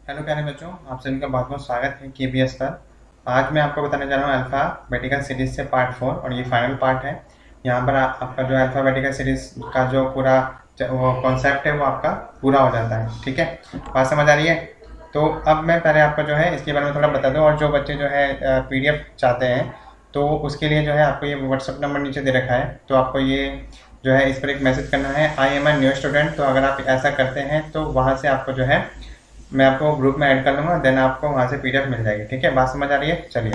Hello प्यारे बच्चों, आप सभी का बहुत बहुत स्वागत है केबीएस पर। आज मैं आपको बताने जा रहा हूँ अल्फ़ाबेटिकल सीरीज से पार्ट 4 और ये फाइनल पार्ट है। यहाँ पर आपका जो अल्फ़ाबेटिकल सीरीज का जो पूरा वो कॉन्सेप्ट है वो आपका पूरा हो जाता है। ठीक है, बात समझ आ रही है? तो अब मैं पहले आपको जो है इसके बारे में थोड़ा बता दूँ, और जो बच्चे जो है पीडीएफ चाहते हैं तो उसके लिए जो है आपको ये व्हाट्सअप नंबर नीचे दे रखा है, तो आपको ये जो है इस पर एक मैसेज करना है, I am a new student. तो अगर आप ऐसा करते हैं तो वहाँ से आपको जो है मैं आपको ग्रुप में ऐड कर लूँगा, देन आपको वहाँ से पीडीएफ मिल जाएगी। ठीक है, बात समझ आ रही है? चलिए,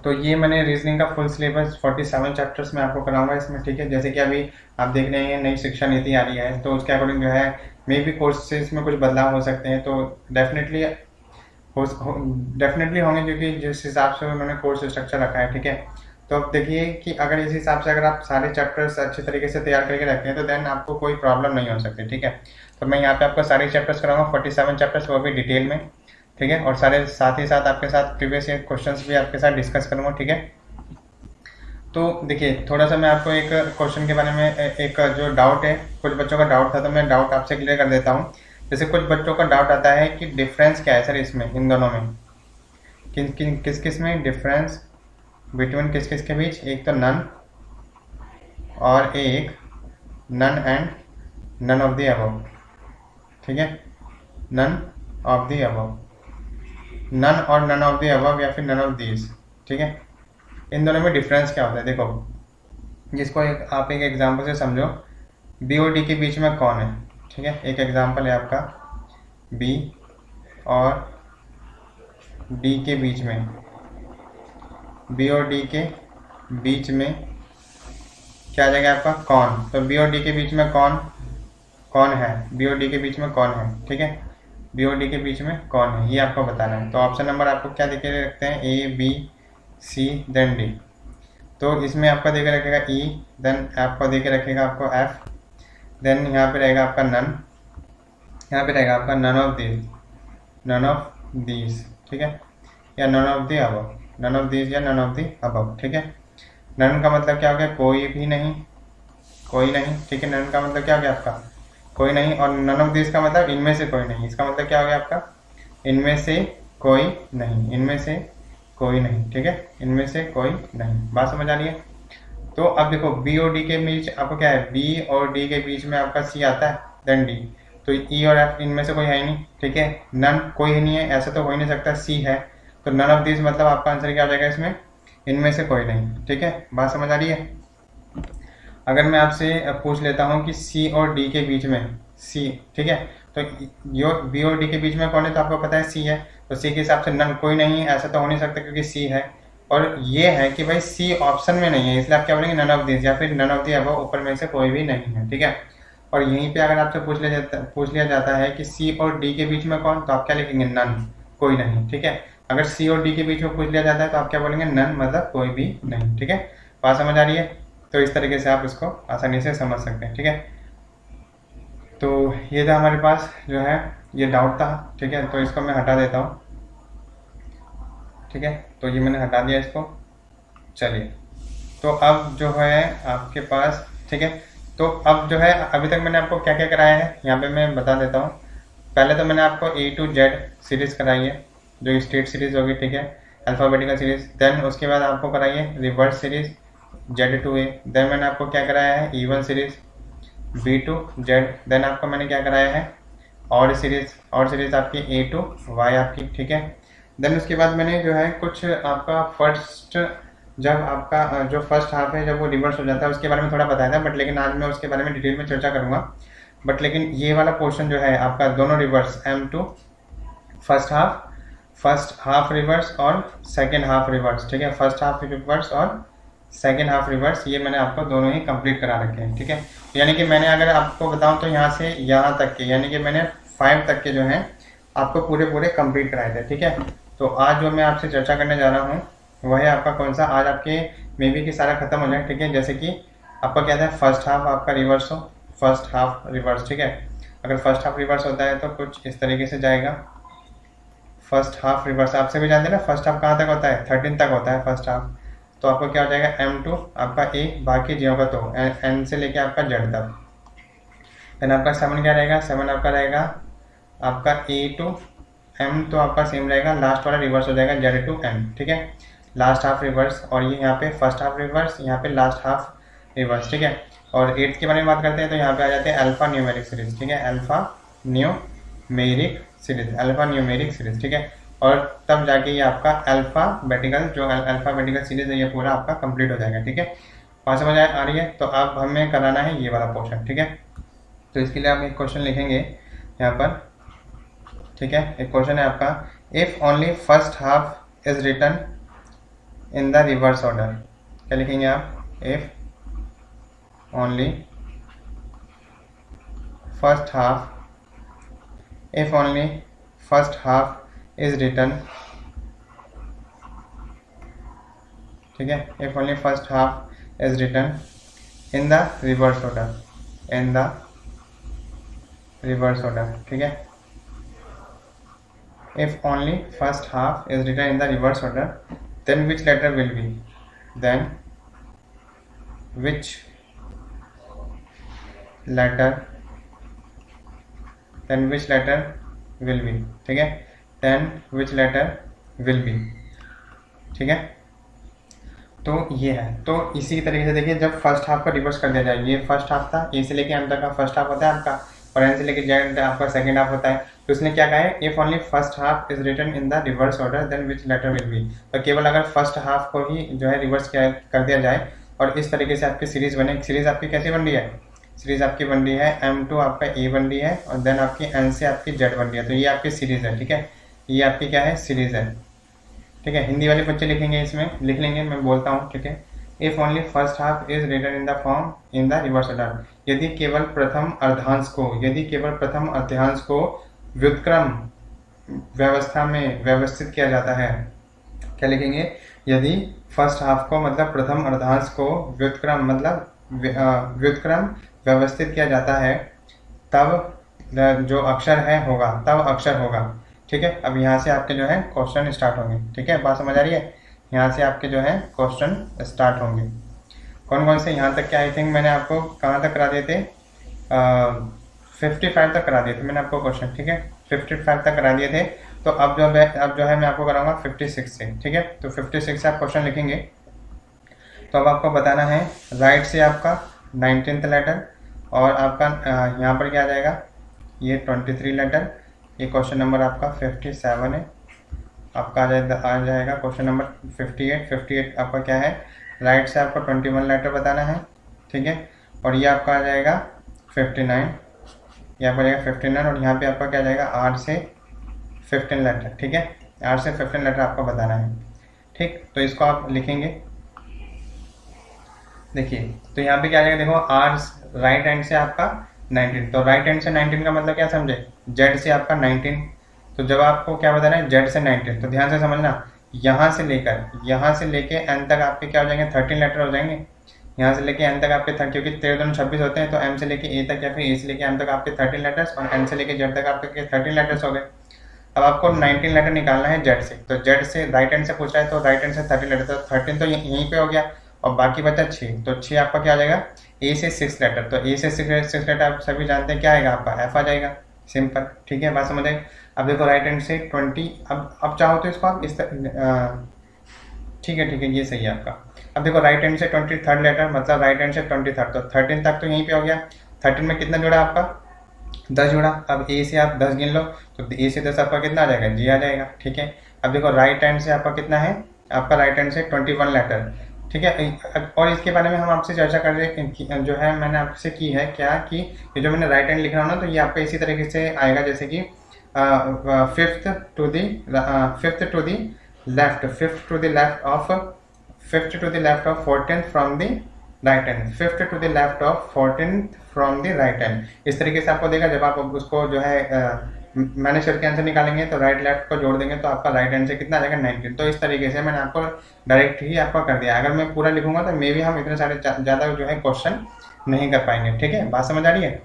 तो ये मैंने रीजनिंग का फुल सिलेबस 47 चैप्टर्स में आपको कराऊंगा इसमें। ठीक है, जैसे कि अभी आप देख रहे हैं नई शिक्षा नीति आ रही है, तो उसके अकॉर्डिंग जो है मे भी कोर्सेज में कुछ बदलाव हो सकते हैं, तो डेफिनेटली डेफिनेटली होंगे, क्योंकि जिस हिसाब से उन्होंने कोर्स स्ट्रक्चर रखा है। ठीक है, तो अब देखिए कि अगर इस हिसाब से अगर आप सारे चैप्टर्स अच्छे तरीके से तैयार करके रखें हैं तो देन आपको कोई प्रॉब्लम नहीं हो सकती। ठीक है, तो मैं यहाँ पे आपको सारे चैप्टर्स कराऊंगा, 47 चैप्टर्स, वो भी डिटेल में। ठीक है, और सारे साथ ही साथ आपके साथ प्रीवियस ईयर क्वेश्चंस भी आपके साथ डिस्कस करूँगा। ठीक है, तो देखिए थोड़ा सा मैं आपको एक क्वेश्चन के बारे में एक जो डाउट है, कुछ बच्चों का डाउट था, तो मैं डाउट आपसे क्लियर कर देता हूँ। जैसे कुछ बच्चों का डाउट आता है कि डिफरेंस क्या है सर इसमें, इन दोनों में किस किस में डिफरेंस बिटवीन किस किस के बीच, एक तो नन और एक none and none of the above. ठीक है, none of the above, none और नन ऑफ द अबव या फिर नन ऑफ दीज। ठीक है, इन दोनों में डिफरेंस क्या होता है? देखो, जिसको आप एक एग्जांपल से समझो, बी और डी के बीच में कौन है? ठीक है, एक एग्जांपल है आपका, बी और डी के बीच में, बी और डी के बीच में क्या आ जाएगा आपका? कौन। तो बी और डी के बीच में कौन कौन है? बी और डी के बीच में कौन है? ठीक है, बी और डी के बीच में कौन है ये आपको बताना है। तो ऑप्शन नंबर आपको क्या देखे रखते हैं? A B C then D. तो इसमें आपका देखे रखेगा ई, देन आपको देखे रखेगा आपको एफ, देन यहाँ पे रहेगा आपका नन, यहाँ पे रहेगा आपका none of these, none of these. ठीक है, या none of the above, none of these या नन ऑफ दी अबव। ठीक है, नन का मतलब क्या हो गया? कोई भी नहीं, कोई नहीं। ठीक है, नन का मतलब क्या हो गया आपका? कोई नहीं। और नन ऑफ दिस का मतलब इनमें से कोई नहीं, इसका मतलब क्या हो गया आपका? इनमें से कोई नहीं, इनमें से कोई नहीं। ठीक है, इनमें से कोई नहीं। बात समझ आ रही है? तो अब देखो, बी और डी के बीच आपको क्या है? बी और डी के बीच में आपका सी आता है, देन डी। तो ई और एफ इनमें से कोई है ही नहीं। ठीक है, नन कोई ही नहीं है, ऐसा तो हो ही नहीं सकता, सी है। तो नन ऑफ दिस मतलब आपका आंसर क्या हो जाएगा इसमें? इनमें से कोई नहीं। ठीक है, बात समझ आ रही है? अगर मैं आपसे पूछ लेता हूँ कि सी और डी के बीच में, सी, ठीक है, तो यो बी और डी के बीच में कौन है? तो आपको पता है सी है, तो सी के हिसाब से नन कोई नहीं है, ऐसा तो हो नहीं सकता क्योंकि सी है। और ये है कि भाई सी ऑप्शन में नहीं है, इसलिए आप क्या बोलेंगे? नन ऑफ दिस या फिर नन ऑफ दी अबव, ऊपर में से कोई भी नहीं है। ठीक है, और यहीं पे अगर आपसे पूछ लिया जाता है कि सी और डी के बीच में कौन, तो आप क्या लिखेंगे? नन, कोई नहीं। ठीक है, अगर सी और डी के बीच में पूछ लिया जाता है तो आप क्या बोलेंगे? नन मतलब कोई भी नहीं। ठीक है, बात समझ आ रही है? तो इस तरीके से आप इसको आसानी से समझ सकते हैं। ठीक है, तो ये था हमारे पास जो है ये डाउट था। ठीक है, तो इसको मैं हटा देता हूँ। ठीक है, तो ये मैंने हटा दिया इसको। चलिए, तो अब जो है आपके पास, ठीक है, तो अब जो है अभी तक मैंने आपको क्या क्या कराया है यहाँ पे मैं बता देता हूँ। पहले तो मैंने आपको ए टू जेड सीरीज कराई है, जो स्टेट सीरीज होगी। ठीक है, अल्फ़ाबेटिकल सीरीज। देन उसके बाद आपको कराई है reverse series Z to A. Then मैंने आपको क्या कराया है? E1 series B to Z. Then आपको मैंने क्या कराया है? और सीरीज, और सीरीज आपकी ए टू वाई आपकी। ठीक है, देन उसके बाद मैंने जो है कुछ आपका फर्स्ट, जब आपका जो फर्स्ट हाफ है जब वो रिवर्स हो जाता है उसके बारे में थोड़ा बताया था, बट लेकिन आज मैं उसके बारे में डिटेल में चर्चा करूंगा। बट लेकिन ये वाला पोर्शन जो है आपका दोनों reverse, M2 first half reverse और सेकेंड हाफ रिवर्स। ठीक है, फर्स्ट हाफ रिवर्स और सेकेंड हाफ रिवर्स, ये मैंने आपको दोनों ही कंप्लीट करा रखे हैं। ठीक है, यानी कि मैंने अगर आपको बताऊं तो यहाँ से यहाँ तक के, यानी कि मैंने 5 तक के जो हैं आपको पूरे पूरे कंप्लीट कराए थे। ठीक है, तो आज जो मैं आपसे चर्चा करने जा रहा हूँ वह है आपका कौन सा, आज आपके मे बी कि सारा खत्म हो जाए। ठीक है, जैसे कि आपका क्या था? फर्स्ट हाफ आपका रिवर्स हो, फर्स्ट हाफ रिवर्स। ठीक है, अगर फर्स्ट हाफ रिवर्स होता है तो कुछ इस तरीके से जाएगा। फर्स्ट हाफ रिवर्स आपसे भी जानते हैं ना, फर्स्ट हाफ कहाँ तक होता है? 13 तक होता है फर्स्ट हाफ। तो आपको क्या हो जाएगा? M2 आपका ए, बाकी जी होगा तो N से लेके आपका Z तक। देन आपका 7 क्या रहेगा? 7 आपका रहेगा आपका ए टू एम तो आपका सेम रहेगा, लास्ट वाला रिवर्स हो जाएगा जेड टू एम, ठीक है, लास्ट हाफ रिवर्स, और ये यहाँ पे फर्स्ट हाफ रिवर्स, यहाँ पे लास्ट हाफ रिवर्स, ठीक है। और एट्थ के बारे में बात करते हैं तो यहाँ पे आ जाते हैं अल्फा न्यूमेरिक सीरीज, ठीक है, alpha numeric series, alpha numeric series, ठीक है। और तब जाके ये आपका अल्फाबेटिकल जो अल्फाबेटिकल सीरीज है ये पूरा आपका कंप्लीट हो जाएगा, ठीक है। वहाँ समझ आ रही है? तो अब हमें कराना है ये वाला पोर्शन, ठीक है। तो इसके लिए आप एक क्वेश्चन लिखेंगे यहाँ पर, ठीक है। एक क्वेश्चन है आपका, if only first half is written in the reverse order. क्या लिखेंगे आप? If only first half, if only first half is written, ठीक है, if only first half is written in the reverse order, in the reverse order, ठीक है। if only first half is written in the reverse order, then which letter will be, then which letter, then which letter will be, ठीक है, then which letter will be, ठीक है। तो ये है, तो इसी तरीके से देखिए जब फर्स्ट हाफ का रिवर्स कर दिया जाए, ये फर्स्ट हाफ था, ए से लेके एम तक का फर्स्ट हाफ होता है आपका, और एन से लेके जेड आपका सेकंड हाफ होता है। तो उसने क्या कहा है, if only first half is written in the reverse order then which letter will be. तो केवल अगर फर्स्ट हाफ को ही जो है रिवर्स कर दिया जाए और इस तरीके से आपकी सीरीज बने। सीरीज आपकी कैसी बन रही है? सीरीज आपकी बन रही है M2 आपका A बन रही है और देन आपकी N से आपकी Z बन रही है। तो ये आपकी सीरीज है, ठीक है, ये आपकी क्या है? सीरीज है, ठीक है। हिंदी वाले बच्चे लिखेंगे, इसमें लिख लेंगे, मैं बोलता हूँ, ठीक है। If only first half is written in the form in the reverse order, यदि केवल प्रथम अर्धांश को, यदि केवल प्रथम अर्धांश को व्युत्क्रम व्यवस्था में व्यवस्थित किया जाता है। क्या लिखेंगे? यदि फर्स्ट हाफ को मतलब प्रथम अर्धांश को व्युत्क्रम मतलब व्युत्क्रम व्यवस्थित किया जाता है, तब जो अक्षर है होगा, तब अक्षर होगा, ठीक है। अब यहाँ से आपके जो है क्वेश्चन स्टार्ट होंगे, ठीक है, बात समझ आ रही है? यहाँ से आपके जो है क्वेश्चन स्टार्ट होंगे। कौन कौन से? यहाँ तक के आई थिंक मैंने आपको कहाँ तक करा दिए थे? 55 तक करा दिए थे मैंने आपको क्वेश्चन, ठीक है, 55 तक करा दिए थे। तो अब जो है मैं आपको कराऊंगा 56 से, ठीक है। तो 56 से आप क्वेश्चन लिखेंगे। तो अब आपको बताना है राइट से आपका 19th लेटर, और आपका यहाँ पर क्या आ जाएगा? ये 23 लेटर, ये क्वेश्चन नंबर आपका 57 है। आपका आ जाएगा क्वेश्चन नंबर 58 आपका क्या है? राइट से आपको 21 लेटर बताना है, ठीक है। और ये आपका आ जाएगा 59, ये आपका जाएगा 59, और यहाँ पे आपका क्या जाएगा? 8 से 15 लेटर, ठीक है, 8 से 15 लेटर आपको बताना है, ठीक। तो इसको आप लिखेंगे, देखिए। तो यहाँ पे क्या आ जाएगा? देखो, आर राइट हैंड से आपका 19, तो राइट हैंड से 19 का मतलब क्या समझे? जेड से आपका 19। तो जब आपको क्या बताना है? जेड से 19, तो ध्यान से समझना, यहाँ से लेके एन तक आपके क्या हो जाएंगे? 13 लेटर हो जाएंगे। यहाँ से लेके एन तक आपके क्योंकि 13 26 होते हैं, तो एम से लेके ए तक या फिर ए से लेके एम तक आपके 13 लेटर्स, और एन से लेके जेड तक आपके 13 लेटर्स हो गए। अब आपको 19 लेटर निकालना है जेड से, तो जेड से राइट हैंड से पूछा है, तो राइट हैंड से 13 लेटर, तो 13 तो यहीं पे हो गया, और बाकी बचा 6, तो 6 आपका क्या आ जाएगा? ए से 6 लेटर, तो ए से 6 लेटर आप सभी जानते हैं क्या आएगा? आपका एफ आ जाएगा, सिंपल, ठीक है, बात समझ आई। अब देखो राइट हैंड से 20, अब चाहो तो इसको आप इस ठीक है, ये सही है आपका। अब देखो राइट हैंड से 23rd लेटर, मतलब राइट हैंड से 23rd, तो 13 तक तो यहीं पे हो गया। 13 में कितना जुड़ा आपका? 10 जुड़ा। अब ए से आप 10 गिन लो, तो ए से 10 आपका कितना आ जाएगा? जी आ जाएगा, ठीक है। अब देखो राइट हैंड से आपका कितना है? आपका राइट हैंड से 21 लेटर, ठीक है। और इसके बारे में हम आपसे चर्चा कर रहे जो है मैंने आपसे की है क्या, कि ये जो मैंने राइट हैंड लिख रहा हूँ ना, तो ये आपका इसी तरीके से आएगा, जैसे कि fifth to the left of 14th from the right hand, fifth to the left of 14th from the right hand. इस तरीके से आपको देगा। जब आप उसको जो है मैनेज करके आंसर निकालेंगे, तो राइट लेफ्ट को जोड़ देंगे, तो आपका राइट हैंड से कितना आ जाएगा? 19। तो इस तरीके से मैंने आपको डायरेक्ट ही आपका कर दिया। अगर मैं पूरा लिखूंगा तो मे भी हम इतने सारे ज़्यादा जो है क्वेश्चन नहीं कर पाएंगे, ठीक है, बात समझ आ रही है?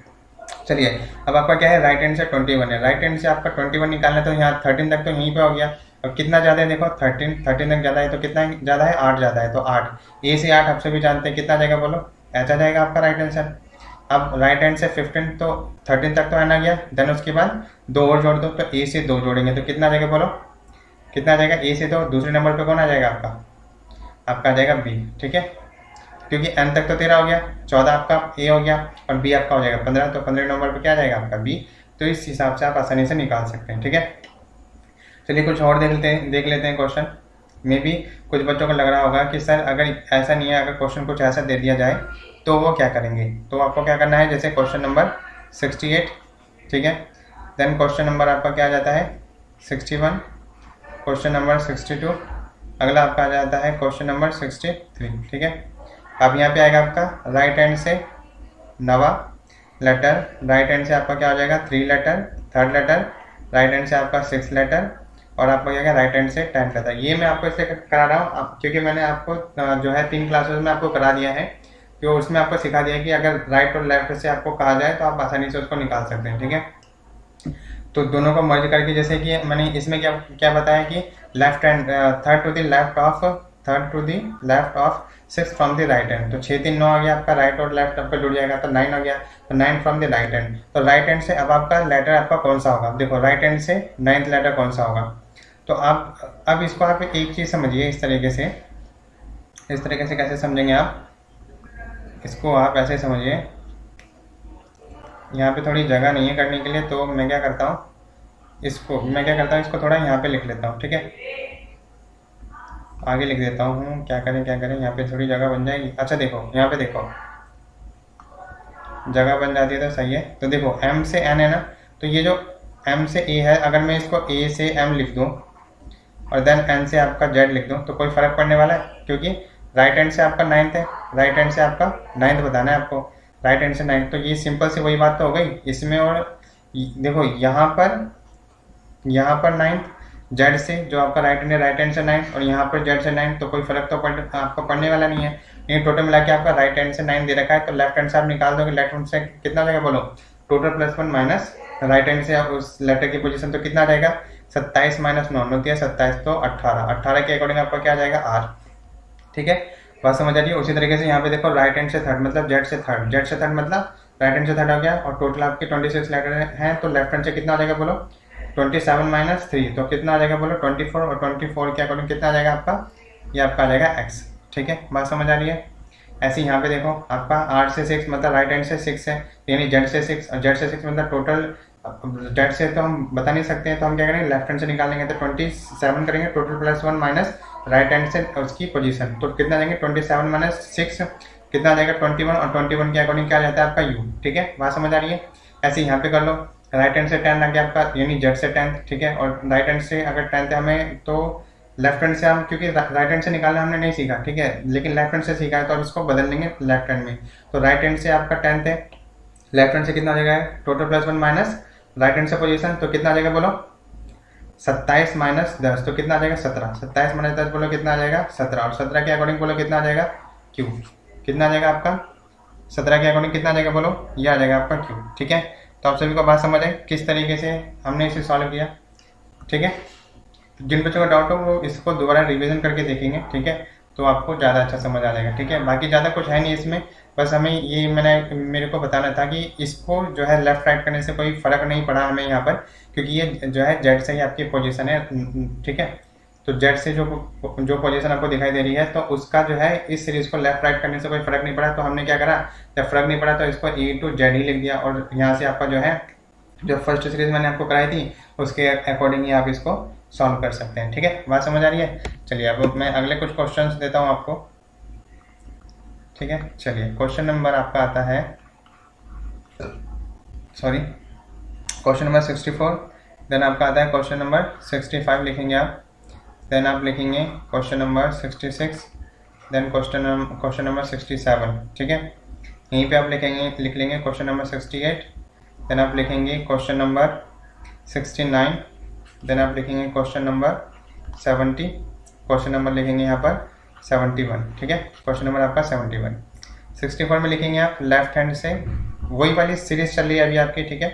चलिए, अब आपका क्या है? राइट हैंड से 21 है, राइट हैंड से आपका 21 निकालना है, तो यहाँ 13 तक तो यहीं पे हो गया। अब कितना ज़्यादा है? देखो 13 तक ज़्यादा है, तो कितना ज़्यादा है? 8 ज़्यादा है, तो 8, ए से 8 आप सभी जानते हैं, कितना जाएगा बोलो? ऐसा जाएगा आपका राइट आंसर। अब राइट हैंड से 15 तो 13 तक तो एन आ गया, देन उसके बाद 2 और जोड़ दो, तो ए से 2 जोड़ेंगे तो कितना आ जाएगा बोलो, कितना आ जाएगा, ए से 2, दूसरे नंबर पे कौन आ जाएगा आपका, आपका आ जाएगा बी, ठीक है, क्योंकि एन तक तो 13 हो गया, 14 आपका ए हो गया और बी आपका हो जाएगा 15, तो 15 नंबर पे क्या आ जाएगा आपका बी। तो इस हिसाब से आप आसानी से निकाल सकते हैं, ठीक है। चलिए कुछ और देख लेते हैं क्वेश्चन। मे बी कुछ बच्चों को लग रहा होगा कि सर अगर ऐसा नहीं है, अगर क्वेश्चन कुछ ऐसा दे दिया जाए तो वो क्या करेंगे, तो आपको क्या करना है, जैसे क्वेश्चन नंबर 68, ठीक है, देन क्वेश्चन नंबर आपका क्या आ जाता है 61, क्वेश्चन नंबर 62, अगला आपका आ जाता है क्वेश्चन नंबर 63, ठीक है। अब यहाँ पे आएगा आपका राइट हैंड से नवा लेटर, राइट हैंड से आपका क्या हो जाएगा 3 letter, third letter, right hand से आपका 6 लेटर, और आपका क्या है राइट हैंड से 10 लेटर। ये मैं आपको इसलिए करा रहा हूँ क्योंकि मैंने आपको जो है 3 क्लासेस में आपको करा दिया है, तो उसमें आपको सिखा दिया कि अगर राइट और लेफ्ट से आपको कहा जाए तो आप आसानी से उसको निकाल सकते हैं, ठीक है। तो दोनों को मर्ज करके, जैसे कि मैंने इसमें क्या क्या बताया कि left hand third to the left of 6 from the right hand, तो 6 3 9 आ गया आपका, राइट और लेफ्ट आपका जुड़ जाएगा तो 9 आ गया, तो 9 फ्रॉम द राइट हैंड। तो राइट हैंड से अब आपका लेटर आपका कौन सा होगा, देखो राइट हैंड से 9th लेटर कौन सा होगा। तो आप अब इसको आप एक चीज़ समझिए, इस तरीके से कैसे समझेंगे आप इसको, आप ऐसे समझिए, यहाँ पे थोड़ी जगह नहीं है करने के लिए, तो मैं क्या करता हूँ इसको थोड़ा यहाँ पे लिख लेता हूँ, ठीक है, आगे लिख देता हूँ, क्या करें यहाँ पे थोड़ी जगह बन जाएगी। अच्छा देखो यहाँ पे देखो जगह बन जाती है तो सही है। तो देखो m से n है ना, तो ये जो m से a है, अगर मैं इसको a से m लिख दूँ और देन n से आपका z लिख दूँ तो कोई फ़र्क पड़ने वाला है, क्योंकि राइट हैंड से आपका 9th है, राइट हैंड से आपका 9th बताना है आपको, राइट हैंड से 9th, तो ये सिंपल से वही बात तो हो गई इसमें। और देखो यहाँ पर 9th, जेड से जो आपका राइट हैंड से 9th, और यहाँ पर जेड से 9th, तो कोई फर्क तो आपको पड़ने वाला नहीं है। ये टोटल मिला के आपका राइट हैंड से 9 दे रखा है, तो लेफ्ट हैंड से आप निकाल दोगे, लेफ्ट हैंड से कितना जाएगा बोलो, टोटल +1 माइनस राइट हैंड से उस लेटर की पोजीशन, तो कितना जाएगा 27 माइनस 9 होती है 27, तो 18 के अकॉर्डिंग आपका क्या जाएगा आर, ठीक है, बात समझ आ रही है। उसी तरीके से यहाँ पे देखो राइट हैंड से थर्ड मतलब जेड से थर्ड मतलब राइट हैंड से थर्ड हो गया, और टोटल आपके 26 लेटर हैं, तो लेफ्ट हैंड से कितना आ जाएगा बोलो 27 माइनस 3, तो कितना आ जाएगा बोलो 24, और 24 के अकॉर्डिंग कितना आ जाएगा आपका, ये आपका आ जाएगा x, ठीक है, बात समझ आ रही है। ऐसे यहाँ पे देखो आपका r से 6 मतलब राइट हैंड से 6 है, यानी z से 6, और z से 6 मतलब टोटल, z से तो हम बता नहीं सकते हैं, तो हम क्या करेंगे लेफ्ट हैंड से निकालेंगे, तो 27 करेंगे, टोटल +1 माइनस राइट हैंड से उसकी पोजीशन, तो कितना जाएंगे 27 माइनस 6 कितना आ जाएगा 21, और 21 के अकॉर्डिंग क्या जाता है आपका u, ठीक है, बात समझ आ रही है। ऐसे यहाँ पे कर लो, राइट हैंड से 10 आ गया आपका, यानी जेड से 10, ठीक है, और राइट हैंड से अगर 10 है हमें, तो लेफ्ट हैंड से हम, क्योंकि राइट हैंड से निकालना हमने नहीं सीखा, ठीक है, लेकिन लेफ्ट हैंड से सीखा है, तो अब इसको बदल देंगे लेफ्ट हैंड में। तो राइट हैंड से आपका 10 है, लेफ्ट हैंड से कितना आ जाएगा टोटल +1 माइनस राइट हैंड से पोजीशन, तो कितना आ जाएगा बोलो 27 माइनस 10, तो कितना आ जाएगा 17, 27 माइनस 10 बोलो कितना आ जाएगा 17, और 17 के अकॉर्डिंग बोलो कितना आ जाएगा क्यू, कितना आ जाएगा आपका 17 के अकॉर्डिंग कितना आ जाएगा बोलो, ये आ जाएगा आपका क्यू, ठीक है। तो आप सभी को बात समझ आए किस तरीके से हमने इसे सॉल्व किया, ठीक है। जिन बच्चों का डाउट हो वो इसको दोबारा रिवीजन करके देखेंगे, ठीक है, तो आपको ज़्यादा अच्छा समझ आ जाएगा, ठीक है। बाकी ज़्यादा कुछ है नहीं इसमें, बस हमें ये मेरे को बताना था कि इसको जो है लेफ्ट राइट करने से कोई फ़र्क नहीं पड़ा हमें यहाँ पर, क्योंकि ये जो है जेड से ही आपकी पोजीशन है, ठीक है। तो जेड से जो पोजीशन आपको दिखाई दे रही है, तो उसका जो है इस सीरीज को लेफ्ट राइट करने से कोई फ़र्क नहीं पड़ा, तो हमने क्या करा, जब फ़र्क नहीं पड़ा तो इसको ए टू जेड ही लिख दिया, और यहाँ से आपका जो है जो फर्स्ट सीरीज मैंने आपको कराई थी उसके अकॉर्डिंग ही आप इसको सॉल्व कर सकते हैं, ठीक है, बात समझ आ रही है। चलिए अब मैं अगले कुछ क्वेश्चंस देता हूँ आपको, ठीक है। चलिए क्वेश्चन नंबर आपका आता है, क्वेश्चन नंबर 64, देन आपका आता है क्वेश्चन नंबर 65 लिखेंगे आप, देन आप लिखेंगे question number 66, then question number 67, ठीक है। यहीं पे आप लिख लेंगे क्वेश्चन नंबर 68, देन आप लिखेंगे क्वेश्चन नंबर 69, देन आप लिखेंगे क्वेश्चन नंबर 70, क्वेश्चन नंबर लिखेंगे यहाँ पर 71, ठीक है, क्वेश्चन नंबर आपका 71। 64 में लिखेंगे आप लेफ्ट हैंड से, वही वाली सीरीज चल रही है अभी आपकी, ठीक है,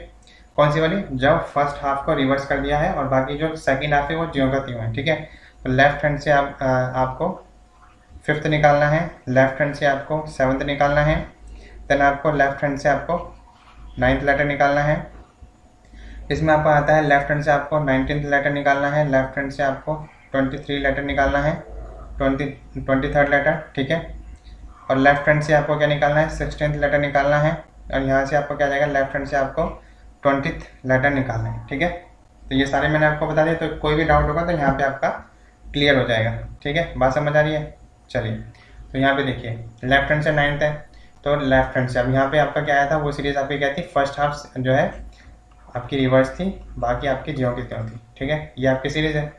कौन सी वाली, जब फर्स्ट हाफ को रिवर्स कर दिया है और बाकी जो सेकंड हाफ है वो ज्यों का त्यों है, ठीक है। तो लेफ्ट हैंड से आपको 5th निकालना है, लेफ्ट हैंड से आपको 7th निकालना है, देन आपको लेफ्ट हैंड से आपको 9th लेटर निकालना है। इसमें आपको आता है लेफ्ट हैंड से आपको 19th लेटर निकालना है, लेफ्ट हैंड से आपको 23 लेटर निकालना है, 23rd लेटर, ठीक है। और लेफ्ट हैंड से आपको क्या निकालना है, 16th लेटर निकालना है। और यहाँ से आपको क्या जाएगा, लेफ्ट हैंड से आपको 20th लेटर निकालना है, ठीक है। तो ये सारे मैंने आपको बता दिए, तो कोई भी डाउट होगा तो यहाँ पे आपका क्लियर हो जाएगा, ठीक है। बात समझ आ रही है? चलिए, तो यहाँ पे देखिए लेफ्ट हैंड से 9th है, तो लेफ्ट हैंड से अब यहाँ पे आपका क्या आया था, वो सीरीज आपकी क्या थी, फर्स्ट हाफ जो है आपकी रिवर्स थी, बाकी आपकी ज्यों की त्यों थी, ठीक है। ये आपकी सीरीज है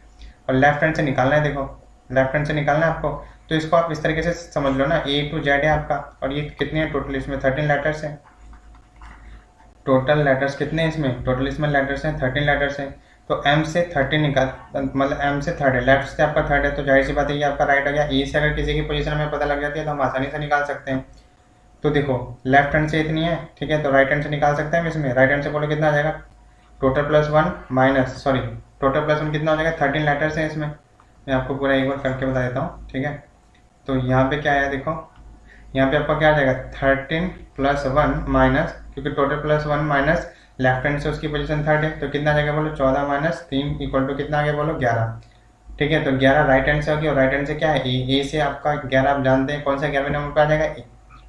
और लेफ्ट हैंड से निकालना है, देखो लेफ्ट हैंड से निकालना है आपको। तो इसको आप इस तरीके से समझ लो ना, A to Z है आपका, और ये कितने हैं टोटल, इसमें 13 लेटर्स हैं। टोटल लेटर्स कितने हैं इसमें, टोटल इसमें लेटर्स हैं 13 लेटर्स हैं। तो M से 13 निकाल, मतलब M से थर्ड है, लेफ्ट से आपका थर्ड है, तो जाहिर सी बात है ये आपका राइट हो गया। E से अगर किसी की पोजीशन हमें पता लग जाती है तो हम आसानी से निकाल सकते हैं। तो देखो लेफ्ट हैंड से इतनी है, ठीक है, तो राइट हैंड से निकाल सकते हैं हम इसमें। राइट हैंड से बोलो कितना आ जाएगा, total plus 1 minus, sorry total plus 1 कितना हो जाएगा, 13 लेटर्स हैं इसमें। मैं आपको पूरा एक बार करके बता देता हूँ, ठीक है। तो यहाँ पे क्या है, देखो यहाँ पे आपका क्या आ जाएगा, 13 प्लस 1 माइनस, क्योंकि total plus 1 minus left hand से उसकी पोजीशन थर्ड है, तो कितना आ जाएगा बोलो, 14 माइनस 3 इक्वल टू कितना आ गया बोलो, 11, ठीक है। तो 11 राइट हैंड से होगी, और राइट हैंड से क्या है, ए से आपका 11 आप जानते हैं कौन सा 11वें नंबर पे आ जाएगा,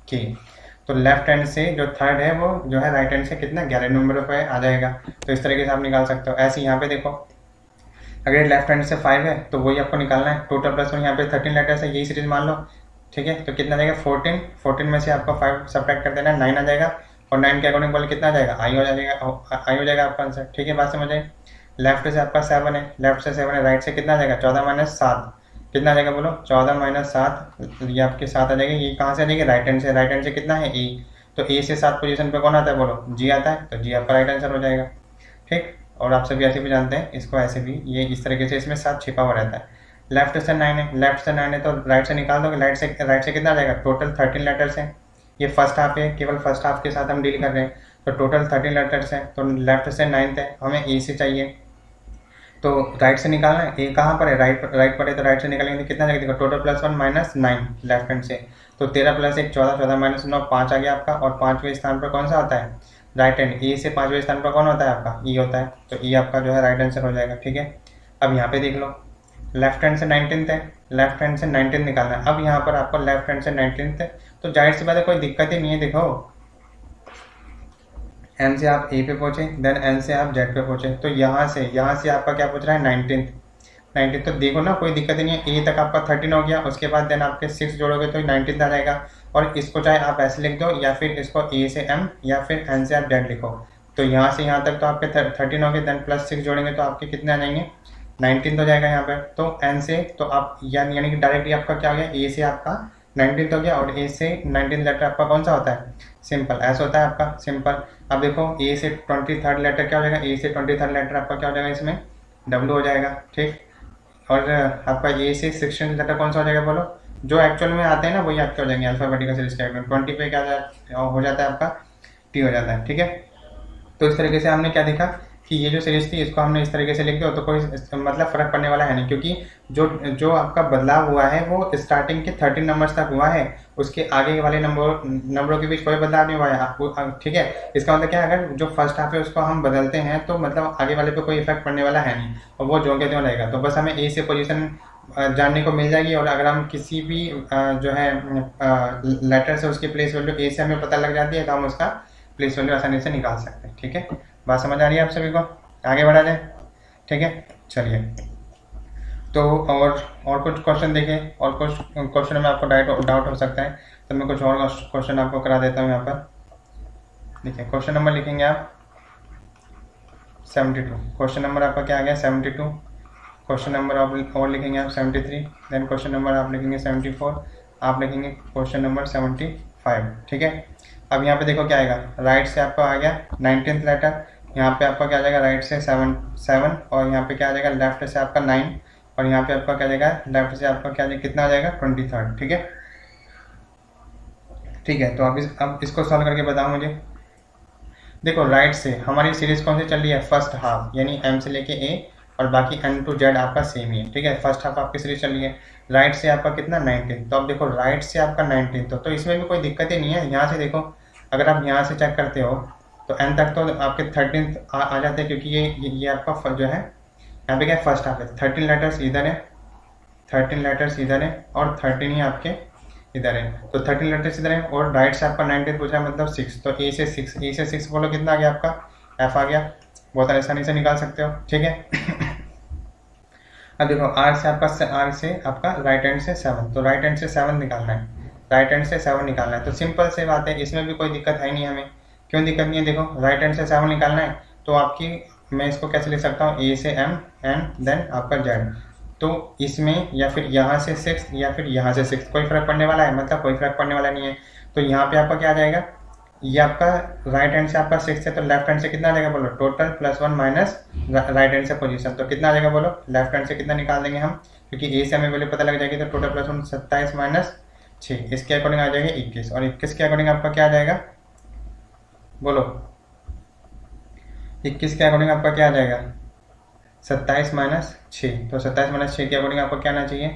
के। तो लेफ्ट हैंड से जो थर्ड है वो जो है राइट हैंड से कितना 11 नंबर पे आ जाएगा। तो इस तरीके से आप निकाल सकते हो। ऐसे यहाँ पे देखो अगर लेफ्ट हैंड से 5 है तो वही आपको निकालना है, टोटल प्लस 1 यहाँ पे 13 लेटर्स है, यही सीरीज मान लो, ठीक है। तो कितना आ जाएगा 14 में से आपको 5 सब्ट्रैक्ट कर देना है, 9 आ जाएगा, और 9 के अकॉर्डिंग बोले कितना आ जाएगा, आई हो जाएगा आपका आंसर, ठीक है। बात समझ आई। लेफ्ट से आपका 7 है, लेफ्ट से 7 है, राइट से कितना आ जाएगा 14 माइनस 7, कितना आ जाएगा बोलो, 14 माइनस 7, ये आपके 7 आ जाएगी। ये कहाँ से आ जाएगी, राइट हैंड से, राइट हैंड से कितना है ए, तो ए से 7 पोजीशन पे कौन आता है बोलो, जी आता है, तो जी आपका राइट आंसर हो जाएगा, ठीक। और आप सभी ऐसे भी जानते हैं इसको, ऐसे भी ये इस तरीके से इसमें 7 छिपा हुआ रहता है। लेफ्ट से 9 है, लेफ्ट से 9 है तो राइट से निकाल दोगे, राइट से कितना आ जाएगा, टोटल 13 लेटर्स हैं। ये फर्स्ट हाफ है, केवल फर्स्ट हाफ के साथ हम डील कर रहे हैं, तो टोटल 13 लेटर्स हैं। तो लेफ्ट से 9th है, हमें ए से चाहिए, तो राइट से निकालना है। ए कहाँ पर है, राइट पर है, तो राइट से निकालेंगे तो कितना जाएगा, देखो total plus 1 minus 9 left hand से, तो 13 प्लस 1 14, 14 माइनस 9 5 आ गया आपका। और 5वें स्थान पर कौन सा आता है, राइट हैंड, ए से 5वें स्थान पर कौन होता है आपका, ई होता है, तो ई आपका जो है राइट आंसर हो जाएगा, ठीक है। अब यहाँ पे देख लो लेफ्ट हैंड से 19th है, लेफ्ट हैंड से 19th निकालना है। अब यहाँ पर आपको लेफ्ट हैंड से 19th है, तो जाहिर सी बात है कोई दिक्कत ही नहीं है। देखो एम से आप ए पे पहुंचे, देन एन से आप जेड पे पहुंचे, तो यहाँ से आपका क्या पूछ रहा है, 19th। तो देखो ना कोई दिक्कत नहीं है, ए तक आपका 13 हो गया, उसके बाद देन आपके 6 जोड़ोगे तो 19th आ जाएगा। और इसको चाहे आप ऐसे लिख दो, या फिर इसको ए से एम या फिर एन से आप जेड लिखो। तो यहाँ से यहाँ तक तो आपके 13 हो गए, देन प्लस 6 जोड़ेंगे तो आपके कितने आ जाएंगे, 19th हो जाएगा यहाँ पर। तो एन से तो आप यानी कि डायरेक्टली आपका क्या हो गया, ए से आपका 19th हो गया, और ए से 19th लेटर आपका कौन सा होता है, सिंपल, ऐसा होता है आपका सिंपल। अब देखो ए से 23rd लेटर क्या हो जाएगा, ए से 23rd लेटर आपका क्या हो जाएगा, इसमें डब्ल्यू हो जाएगा, ठीक। और आपका ए से 16th लेटर कौन सा हो जाएगा बोलो, जो एक्चुअल में आते हैं ना वही आपके हो जाएंगे अल्फाबेटिकल सीरीज के अकॉर्डिंग। 20 पे क्या हो जाता है आपका, टी हो जाता है, ठीक है। तो इस तरीके से हमने क्या देखा कि ये जो सीरीज थी इसको हमने इस तरीके से लिख दो तो कोई मतलब फ़र्क पड़ने वाला है नहीं, क्योंकि जो आपका बदलाव हुआ है वो स्टार्टिंग के 13 नंबर्स तक हुआ है, उसके आगे वाले नंबरों के बीच कोई बदलाव नहीं हुआ है आपको, ठीक है। इसका मतलब क्या है, अगर जो फर्स्ट हाफ है उसको हम बदलते हैं तो मतलब आगे वाले पे कोई इफेक्ट पड़ने वाला है नहीं, और वो जो के त्यों रहेगा। तो बस हमें ए से पोजीशन जानने को मिल जाएगी, और अगर हम किसी भी जो है लेटर से उसकी प्लेस वैल्यू ए से हमें पता लग जाती है तो हम उसका प्लेस वैल्यू आसानी से निकाल सकते हैं, ठीक है। बात समझ आ रही है आप सभी को, आगे बढ़ा जाए, ठीक है। चलिए, तो और कुछ क्वेश्चन देखें, और कुछ क्वेश्चन में आपको डाउट हो सकता है, तो मैं कुछ और क्वेश्चन आपको करा देता हूँ यहाँ पर। देखिए क्वेश्चन नंबर लिखेंगे आप 72, क्वेश्चन नंबर आपका क्या आ गया 72। क्वेश्चन नंबर आप और लिखेंगे आप 73, देन क्वेश्चन नंबर आप लिखेंगे 74, आप लिखेंगे क्वेश्चन नंबर 75, ठीक है। अब यहाँ पे देखो क्या आएगा, राइट से आपको आ गया 19th लेटर, यहाँ पे आपका क्या आ जाएगा, राइट से 7, और यहाँ पे क्या आ जाएगा, लेफ्ट से आपका 9, और यहाँ पे आपका क्या आ जाएगा, लेफ्ट से आपका क्या कितना आ जाएगा 23rd, ठीक है। ठीक है, तो अब इसको सॉल्व करके बताओ मुझे। देखो राइट से हमारी सीरीज कौन सी चल रही है, फर्स्ट हाफ, यानी एम से लेके ए और बाकी एन टू जेड आपका सेम ही है, ठीक है। फर्स्ट हाफ आपकी सीरीज चल रही है, राइट से आपका कितना 19, तो अब देखो राइट से आपका 19, तो इसमें भी कोई दिक्कत ही नहीं है। यहाँ से देखो अगर आप यहाँ से चेक करते हो तो एन तक तो आपके 13 आ जाते हैं, क्योंकि ये आपका जो है यहाँ पे क्या फर्स्ट आप है 13 लेटर्स इधर है, 13 लेटर्स इधर है और 13 ही आपके इधर है। तो 13 लेटर्स इधर है और राइट से आपका 19 पूछा मतलब 6, तो ए से 6 बोलो कितना आ गया आपका एफ आ गया। बहुत आसानी से निकाल सकते हो, ठीक है। अब देखो आर से आपका राइट हैंड से 7, तो राइट हैंड से 7 निकालना है, राइट हैंड से 7 निकालना है। तो सिंपल से बात है, इसमें भी कोई दिक्कत है नहीं हमें। क्यों दिक्कत नहीं है? देखो राइट हैंड से 7 निकालना है तो आपकी मैं इसको कैसे लिख सकता हूँ, ए से एम एंड देन आपका जेड। तो इसमें या फिर यहाँ से 6 या फिर यहाँ से 6 कोई फर्क पड़ने वाला है? मतलब कोई फर्क पड़ने वाला नहीं है। तो यहाँ पे आपका क्या आ जाएगा, ये आपका राइट हैंड से आपका 6 है तो लेफ्ट हैंड से कितना आ जाएगा बोलो, टोटल +1 माइनस राइट हैंड से पोजीशन, तो कितना आ जाएगा बोलो, लेफ्ट हैंड से कितना निकाल देंगे हम, क्योंकि ए से हमें वैल्यू पता लग जाएगी। तो टोटल +1 27 माइनस 6, इसके अकॉर्डिंग आ जाएगा 21, और 21 के अकॉर्डिंग आपका क्या आ जाएगा बोलो, 21 के अकॉर्डिंग आपका क्या आ जाएगा 27 माइनस 6, तो 27 माइनस 6 के अकॉर्डिंग आपको क्या आना चाहिए,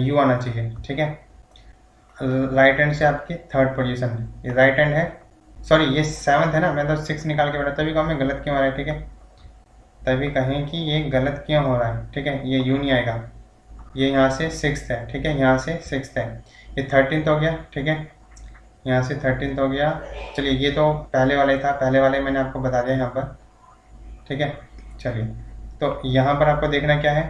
यू आना चाहिए, ठीक है। राइट हैंड से आपकी थर्ड पोजीशन, ये राइट हैंड है, सॉरी ये 7th है ना, मैं तो 6 निकाल के बैठा, तभी कहूँ मैं गलत क्यों आ रहा है, ठीक है, तभी कहें कि ये गलत क्यों हो रहा है, ठीक है। ये यू नहीं आएगा, ये यहाँ से 6th है, ठीक है, यहाँ से 6th है, ये 13th हो गया, ठीक है, यहाँ से 13th हो गया। चलिए ये तो पहले वाला ही था, पहले वाले मैंने आपको बता दिया यहाँ पर, ठीक है। चलिए तो यहाँ पर आपको देखना क्या है,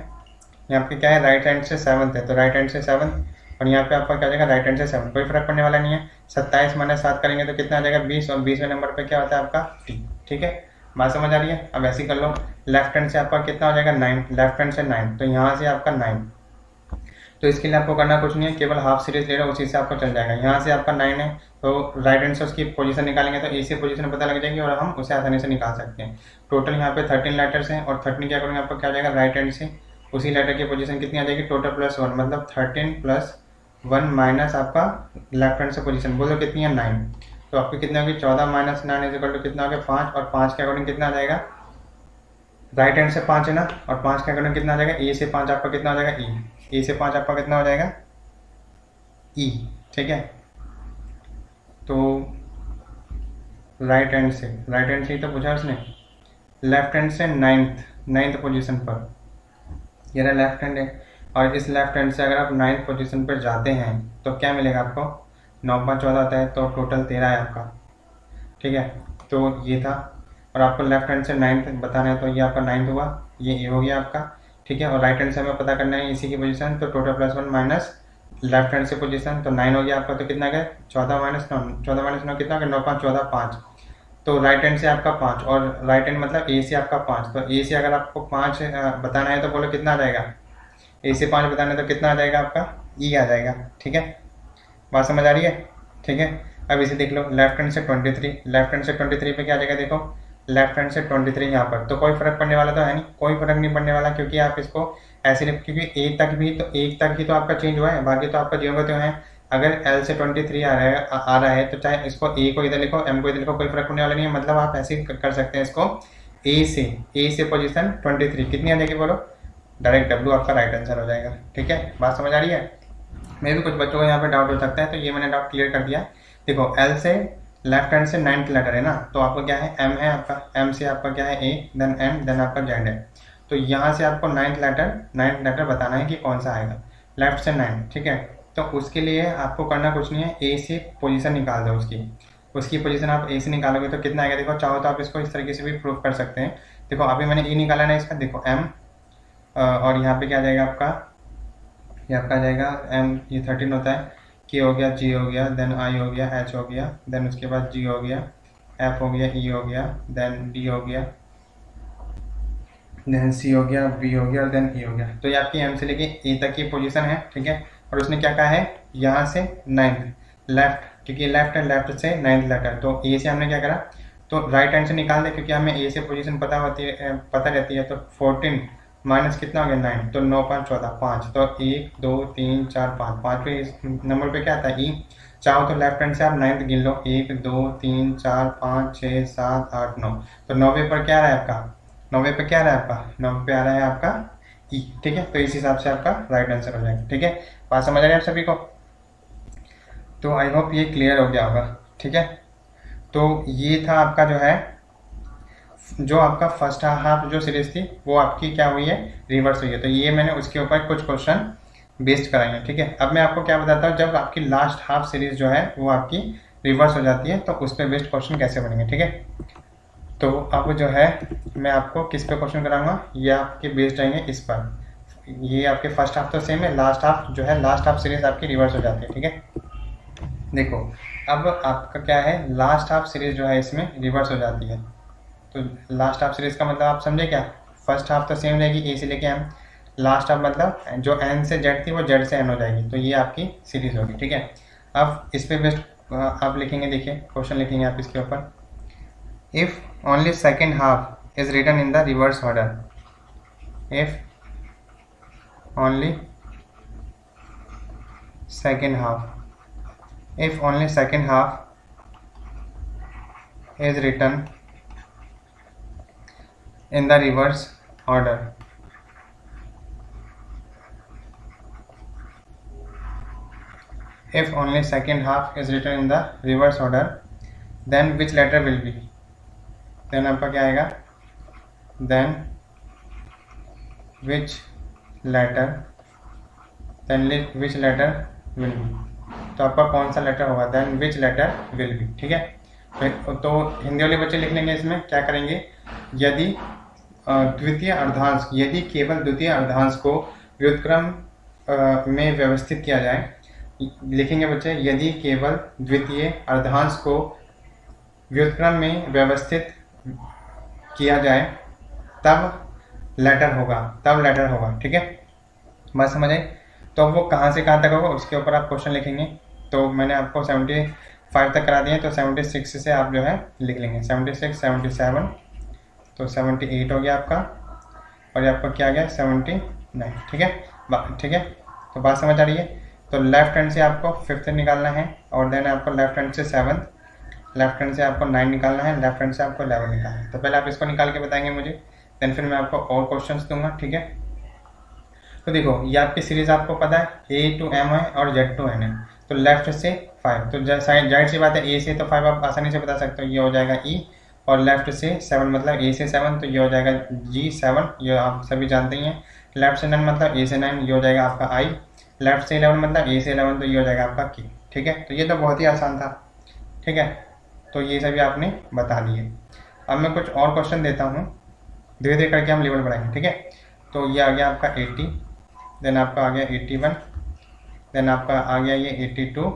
यहाँ पे क्या है राइट हैंड से 7th है, तो राइट हैंड से 7 और यहाँ पे आपका क्या आ जाएगा राइट हैंड से 7, कोई फर्क पड़ने वाला नहीं है। 27 माइनस 7 करेंगे तो कितना आ जाएगा 20, और 20वें नंबर पे क्या होता है आपका टी, ठीक है। बात समझ आ रही है? अब ऐसे ही कर लो, लेफ्ट हैंड से आपका कितना हो जाएगा 9, लेफ्ट हैंड से 9, तो यहाँ से आपका 9, तो इसके लिए आपको करना कुछ नहीं है, केवल हाफ सीरीज ले लो, उसी से आपको चल जाएगा। यहाँ से आपका 9 है तो राइट हैंड से उसकी पोजीशन निकालेंगे तो ए से पोजीशन पता लग जाएगी और हम उसे आसानी से निकाल सकते हैं। टोटल यहाँ पे 13 लेटर्स हैं और 13 के अकॉर्डिंग आपको क्या आ जाएगा राइट हैंड से उसी लेटर की पोजीशन कितनी आ जाएगी, टोटल +1 मतलब 13 + 1 माइनस आपका लेफ्ट हैंड से पोजीशन बोलो कितनी है 9, तो आपकी कितनी होगी 14 माइनस 9 = कितना हो गया 5, और 5 के अकॉर्डिंग कितना आ जाएगा राइट हैंड से 5 है ना, और 5 के अकॉर्डिंग कितना आ जाएगा ए से 5 आपका कितना हो जाएगा ई, ए से 5 आपका कितना हो जाएगा ई, ठीक है। तो राइट हैंड से ही तो पूछा उसने, लेफ्ट हैंड से 9th पोजीशन पर, ये रहा लेफ्ट हैंड है, और इस लेफ्ट हैंड से अगर आप 9th पोजीशन पर जाते हैं तो क्या मिलेगा आपको 9 × 5 = 14 होता है, तो टोटल 13 है आपका, ठीक है। तो ये था, और आपको लेफ्ट हैंड से 9th बताना है तो ये आपका 9th हुआ, ये ए हो गया आपका, ठीक है। और राइट हैंड से हमें पता करना है इसी की पोजीशन, तो टोटल +1 माइनस लेफ्ट हैंड से पोजीशन, तो 9 हो गया आपका, तो कितना गया 14 माइनस 9 कितना गया 9 × 5 = 14 5, तो राइट हैंड से आपका 5, और राइट हैंड मतलब ए से आपका 5, तो ए से अगर आपको 5 बताना है तो बोलो कितना आ जाएगा, ए से 5 बताना है तो कितना आ जाएगा आपका ई आ जाएगा, ठीक है। बात समझ आ रही है? ठीक है। अब इसे देख लो, लेफ्ट हैंड से 23, लेफ्ट हैंड से 23 पे क्या आ जाएगा, देखो लेफ्ट हैंड से 23 यहाँ पर, तो कोई फर्क पड़ने वाला तो है नहीं, कोई फर्क नहीं पड़ने वाला, क्योंकि आप इसको ऐसे क्योंकि एक तक ही तो आपका चेंज हुआ है, बाकी तो आपका ज्यों का त्यों है। अगर L से 23 आ रहा है तो चाहे इसको A को इधर लिखो, M को इधर लिखो, कोई फर्क पड़ने वाला नहीं है। मतलब आप ऐसे ही कर सकते हैं इसको, A से पोजीशन 23 कितनी आ जाएगी बोलो, डायरेक्ट W आपका राइट आंसर हो जाएगा, ठीक है। बात समझ आ रही है? मे भी कुछ बच्चों को यहाँ पे डाउट हो सकता है, तो ये मैंने डाउट क्लियर कर दिया। देखो L से लेफ्ट हैंड से 9th लेटर है ना, तो आपको क्या है M है आपका, M से आपका क्या है A, देन N, देन आपका Z है। तो यहाँ से आपको 9th लेटर बताना है कि कौन सा आएगा, लेफ्ट से 9, ठीक है। तो उसके लिए आपको करना कुछ नहीं है, ए से पोजीशन निकाल दो, उसकी पोजीशन आप ए से निकालोगे तो कितना आएगा, देखो चाहो तो आप इसको इस तरीके से भी प्रूव कर सकते हैं। देखो अभी मैंने ए निकाला ना इसका, देखो M, और यहाँ पे क्या आ जाएगा आपका, ये आपका आ जाएगा M, ये 13 होता है, K हो गया, G हो गया, देन I हो गया, H हो गया, देन उसके बाद G हो गया, F हो गया, E हो गया, देन D हो गया, देन C हो गया, B हो गया, देन E हो गया। तो ये आपकी M से लेके E तक की पोजीशन है, ठीक है। और उसने क्या कहा है, यहाँ से 9th लेफ्ट, क्योंकि लेफ्ट है, लेफ्ट से 9th लेटर, तो ए से हमने क्या करा, तो राइट हैंड से निकाल दे, क्योंकि हमें ए से पोजीशन पता रहती है। तो 14 माइनस कितना हो गया 9, तो 9 × 5 = 14 5, तो 1 2 3 4 5, 5 पे इस नंबर पे क्या आता है ई। चाहो तो लेफ्ट हैंड से आप 9th गिन लो, 1 2 3 4 5 6 7 8 9, तो 9वें पर क्या आ रहा है आपका, 9वें पे क्या आ रहा है आपका, 9वें पे आ रहा है आपका ई, ठीक है। तो इस हिसाब से आपका राइट आंसर हो जाएगा, ठीक है। बात समझ आ रही है आप सभी को? तो आई होप ये क्लियर हो गया होगा, ठीक है। तो ये था आपका जो आपका फर्स्ट हाफ जो सीरीज थी वो आपकी क्या हुई है, रिवर्स हुई है। तो ये मैंने उसके ऊपर कुछ क्वेश्चन बेस्ड कराए हैं, ठीक है। अब मैं आपको क्या बताता हूँ, जब आपकी लास्ट हाफ सीरीज जो है वो आपकी रिवर्स हो जाती है तो उस पर बेस्ड क्वेश्चन कैसे बनेंगे, ठीक है। तो अब जो है मैं आपको किस पे क्वेश्चन कराऊंगा, ये आपके बेस्ड रहेंगे इस पर। ये आपके फर्स्ट हाफ तो सेम है, लास्ट हाफ जो है, लास्ट हाफ सीरीज आपकी रिवर्स हो जाती है, ठीक है। देखो अब आपका क्या है, लास्ट हाफ सीरीज जो है इसमें रिवर्स हो जाती है। तो लास्ट हाफ सीरीज का मतलब आप समझे क्या, फर्स्ट हाफ तो सेम रहेगी ए से लेके एम, लास्ट हाफ मतलब जो एन से जेड थी वो जेड से एन हो जाएगी, तो ये आपकी सीरीज होगी, ठीक है। अब इस पे बेस्ट आप लिखेंगे, देखिए क्वेश्चन लिखेंगे आप इसके ऊपर, if only second half is written in the reverse order, if only second half, if only second half is written in the reverse order, if only second half is written in the reverse order, then which letter will be, then आपका क्या आएगा, then which letter, then which letter will be, तो आपका कौन सा letter होगा, then which letter will be, ठीक है। तो हिंदी वाले बच्चे लिख लेंगे, इसमें क्या करेंगे, यदि द्वितीय अर्धांश, यदि केवल द्वितीय अर्धांश को व्युत्क्रम में व्यवस्थित किया जाए, लिखेंगे बच्चे, यदि केवल द्वितीय अर्धांश को व्युत्क्रम में व्यवस्थित किया जाए तब लेटर होगा, ठीक है। बात समझ आई। तो वो कहाँ से कहाँ तक होगा उसके ऊपर आप क्वेश्चन लिखेंगे। तो मैंने आपको 75 तक करा दिए, तो 76 से आप जो है लिख लेंगे, 76, 77, तो 78 हो गया आपका, और ये आपका क्या आ गया 79, ठीक है, ठीक है। तो बात समझ आ रही है। तो लेफ्ट हैंड से आपको 5th निकालना है, और देन आपको लेफ्ट हैंड से 7th, लेफ्ट हैंड से आपको 9 निकालना है, लेफ्ट हैंड से आपको 11 निकालना है। तो पहले आप इसको निकाल के बताएंगे मुझे, देन फिर मैं आपको और क्वेश्चन दूंगा, ठीक है। तो देखो ये आपकी सीरीज आपको पता है A to M है और Z to N है, तो लेफ्ट से 5, तो जाहिर सी बात है A से तो 5 आप आसानी से बता सकते हो, ये हो जाएगा E, और लेफ्ट से 7 मतलब A से 7, तो ये हो जाएगा G7, ये आप सभी जानते ही हैं। लेफ्ट से 9 मतलब A से 9, ये हो जाएगा आपका I, लेफ्ट से 11 मतलब A से 11, तो ये हो जाएगा आपका K, ठीक है। तो ये तो बहुत ही आसान था, ठीक है। तो ये सभी आपने बता दिए। अब मैं कुछ और क्वेश्चन देता हूँ, धीरे धीरे करके हम लेवल बढ़ाएंगे, ठीक है। तो ये आ गया आपका 80, देन आपका आ गया 81, देन आपका आ गया ये 82,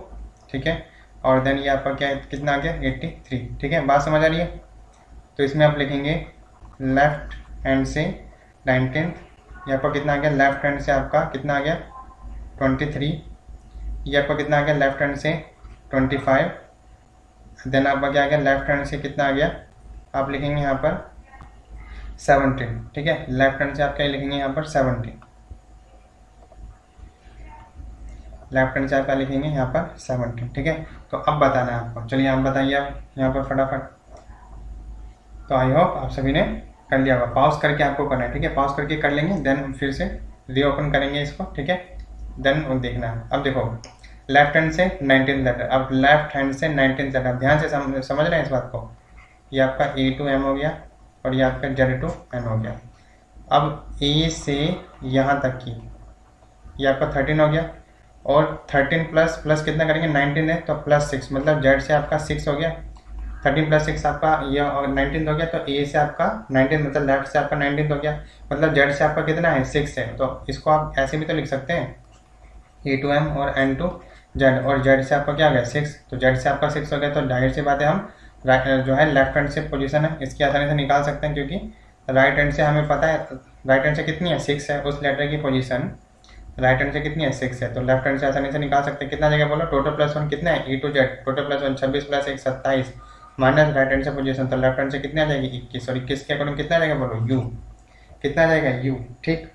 ठीक है, और देन ये आपका क्या है, कितना आ गया 83, ठीक है। बात समझ आ रही है। तो इसमें आप लिखेंगे लेफ्ट हैंड से 19, ये आपका कितना आ गया, लेफ्ट हैंड से आपका कितना आ गया 23, ये आपका कितना आ गया लेफ्ट हैंड से 25, देन आपका क्या आ गया लेफ्ट हैंड से कितना आ गया, आप लिखेंगे यहाँ पर 17, ठीक है। लेफ्ट हैंड से आप क्या लिखेंगे यहाँ पर 17, लेफ्ट हैंड से आप क्या लिखेंगे यहाँ पर 17, ठीक है। तो अब बताना है आपको, चलिए आप बताइए आप यहाँ पर फटाफट। तो आई होप आप सभी ने कर लिया होगा, पॉज करके आपको करना है, ठीक है, पॉज करके कर लेंगे, देन फिर से रीओपन करेंगे इसको, ठीक है, देन वो देखना है। अब देखो लेफ्ट हैंड से 19 लेटर, अब लेफ्ट हैंड से 19 लेटर, ध्यान से समझ रहे हैं इस बात को। ये आपका A to M हो गया, और ये आपका Z to N हो गया। अब A से यहाँ तक की ये आपका 13 हो गया, और 13 प्लस कितना करेंगे 19 है, तो +6 मतलब Z से आपका 6 हो गया, 13 + 6 आपका ये और 19 हो गया, तो A से आपका 19 मतलब लेफ्ट से आपका 19 हो गया, मतलब Z से आपका कितना है 6 है। तो इसको आप ऐसे भी तो लिख सकते हैं A to M और N to Z, और Z से आपका क्या हो गया 6, तो Z से आपका 6 हो गया, तो जाहिर सी बात है हम जो है लेफ्ट हैंड से पोजीशन है इसकी आसानी से निकाल सकते हैं, क्योंकि राइट हैंड से हमें पता है राइट हैंड से कितनी है 6 है, उस लेटर की पोजीशन राइट हैंड से कितनी है 6 है, तो लेफ्ट हैंड से आसानी से निकाल सकते हैं। कितना जगह बोलो, टोटल +1 कितना है A to Z, total +1 26 + 1 27, minus right hand से पोजीशन, तो लेफ्ट हैंड से कितनी आ जाएगी 21, और 21 के अकॉर्डिंग कितना जाएगा बोलो U, कितना जाएगा U, ठीक।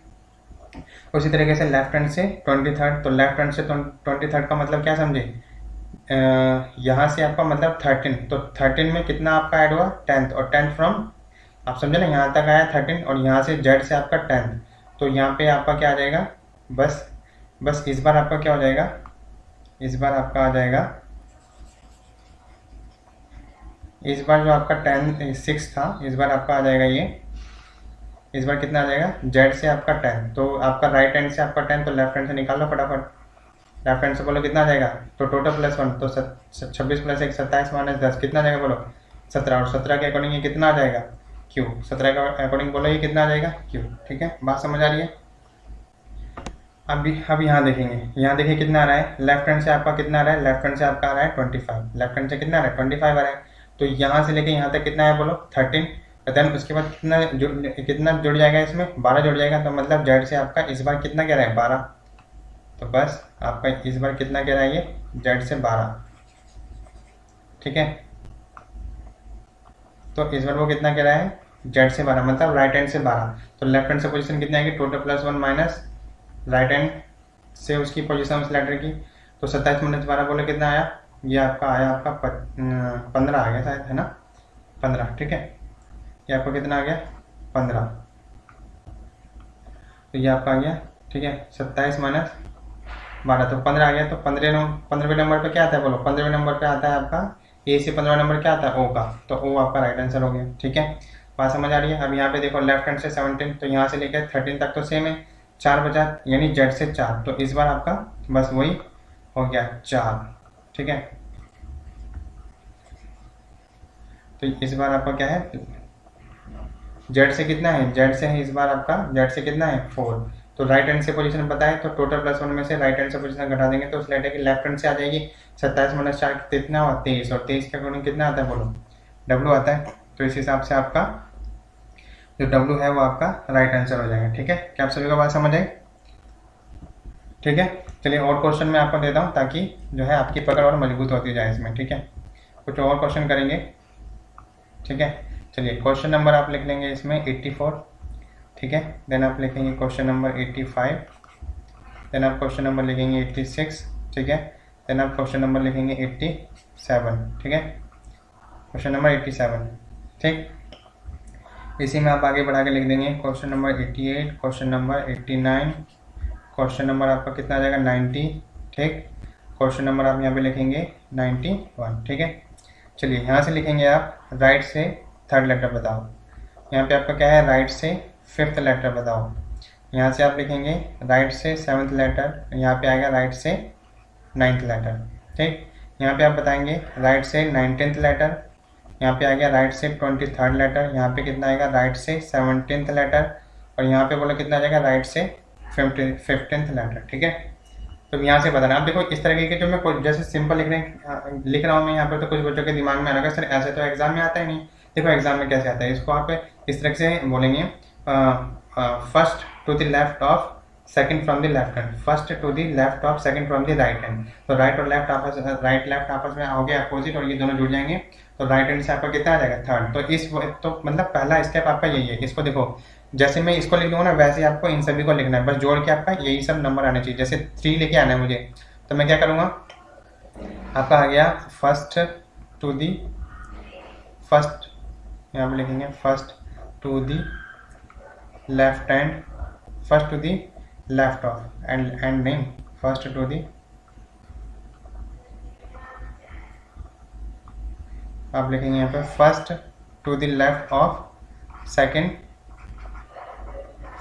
उसी तरीके से लेफ्ट हैंड से 23rd, तो लेफ्ट हैंड से 23rd का मतलब क्या समझे, यहाँ से आपका मतलब 13, तो 13 में कितना आपका ऐड हुआ 10th, और 10th फ्रॉम आप समझे ना, यहाँ तक आया 13, और यहाँ से Z से आपका 10th, तो यहाँ पे आपका क्या आ जाएगा, बस इस बार आपका क्या हो जाएगा, इस बार आपका आ जाएगा इस बार जो आपका 10 6 था, इस बार आपका आ जाएगा ये, इस बार कितना आ जाएगा, जेड से आपका 10, तो आपका राइट हैंड से आपका 10, तो लेफ्ट हैंड से निकाल लो फटाफट। लेफ्ट हैंड से बोलो कितना आ जाएगा, तो टोटल प्लस 1, तो 26 प्लस 1 27 माइनस 10 कितना आ जाएगा बोलो 17, और 17 के अकॉर्डिंग ये कितना आ जाएगा क्यू, 17 के अकॉर्डिंग बोलो ये कितना आ जाएगा क्यू। ठीक है, बात समझ आ रही है। अब यहाँ देखेंगे, यहाँ देखिए कितना आ रहा है, लेफ्ट हैंड से आपका कितना आ रहा है, लेफ्ट हैंड से आपका आ रहा है 25, लेफ्ट हैंड से कितना आ रहा है 25 आ रहा है, तो यहाँ से लेके यहाँ तक कितना है बोलो 13, देन उसके बाद कितना जुड़ जाएगा इसमें 12 जुड़ जाएगा, तो मतलब जेड से आपका इस बार कितना कह रहा है 12, तो बस आपका इस बार कितना कह रहा है ये जेड से 12। ठीक है, तो इस बार वो कितना कह रहा है जेड से 12, मतलब राइट हैंड से 12, तो लेफ्ट हैंड से पोजीशन कितनी आएगी total plus 1 minus right hand से उसकी पोजीशन उस लेटर की, तो 27 माइनस 12 बोले कितना आया, ये आपका आया आपका 15 आ गया शायद, है ना 15। ठीक है, ये आपका कितना आ गया 15, तो ये आपका आ गया। ठीक है, 27 माइनस 12 तो 15 आ गया, तो 15वें नंबर पे क्या आता है बोलो, 15वें नंबर पे आता है आपका ए से 15वां नंबर क्या आता है ओ का, तो ओ आपका राइट आंसर हो गया। ठीक है, बात समझ आ रही है। अब यहाँ पे देखो लेफ्ट हैंड से 17, तो यहाँ से लेकर 13 तक तो सेम है, 4 बचा यानी जेड से 4, तो इस बार आपका बस वही हो गया 4। ठीक है, तो इस बार आपका क्या है जेड से कितना है, जेड से है इस बार आपका जेड से कितना है 4, तो राइट हैंड से पोजीशन बताए तो टोटल प्लस 1 में से राइट हैंड से पोजीशन घटा देंगे तो उस लेटर की लेफ्ट हैंड से आ जाएगी 27 माइनस 4 कितना हुआ 23, और 23 के अकॉर्डिंग कितना आता है बोलो डब्लू आता है, तो इस हिसाब से आपका जो डब्लू है वो आपका राइट आंसर हो जाएगा। ठीक है, क्या आप सभी को बात समझ आई। ठीक है, चलिए और क्वेश्चन मैं आपको देता हूँ ताकि जो है आपकी पकड़ और मजबूत होती जाए इसमें। ठीक है, कुछ और क्वेश्चन करेंगे। ठीक है, चलिए क्वेश्चन नंबर आप लिख लेंगे इसमें 84। ठीक है, देन आप लिखेंगे क्वेश्चन नंबर 85, देन आप क्वेश्चन नंबर लिखेंगे 86। ठीक है, देन आप क्वेश्चन नंबर लिखेंगे 87। ठीक है, क्वेश्चन नंबर 87। ठीक, इसी में आप आगे बढ़ा के लिख देंगे question number 88, question number 89, question number आपका कितना आ जाएगा 90। ठीक, क्वेश्चन नंबर आप यहाँ पे लिखेंगे 91। ठीक है, चलिए यहाँ से लिखेंगे आप राइट से थर्ड लेटर बताओ, यहाँ पे आपका क्या है राइट से फिफ्थ लेटर बताओ, यहाँ से आप लिखेंगे राइट से सेवन्थ लेटर, यहाँ पे आएगा राइट से नाइन्थ लेटर। ठीक, यहाँ पे आप बताएंगे राइट से 19th लेटर, यहाँ पे आ गया राइट से 23rd लेटर, यहाँ पे कितना आएगा राइट से 17th लेटर, और यहाँ पे बोला कितना आ जाएगा राइट से 15th लेटर। ठीक है, तो यहाँ से बताना। आप देखो इस तरीके के जो मैं कुछ जैसे सिंपल लिख रहा हूँ मैं यहाँ पर, तो कुछ बच्चों के दिमाग में आ रहा है सर ऐसे तो एग्जाम में आता ही नहीं। देखो एग्जाम में कैसे आता है, इसको आप इस तरह से बोलेंगे first to the left of second from the left hand, first to the left of second from the right hand, तो राइट और लेफ्ट आपस में हो गया अपोजिट, और ये दोनों जुड़ जाएंगे, तो राइट हैंड से आपका कितना आ जाएगा थर्ड। तो मतलब पहला स्टेप आपका यही है। इसको देखो जैसे मैं इसको लिख दूंगा ना वैसे ही आपको इन सभी को लिखना है, बस जोड़ के आपका यही सब नंबर आने चाहिए। जैसे 3 लेके आना है मुझे, तो मैं क्या करूँगा, आपका आ गया फर्स्ट टू दी फर्स्ट, यहाँ पे लिखेंगे first to the left hand, first to the left of and नहीं फर्स्ट टू दी, आप लिखेंगे यहाँ पे first to the left of second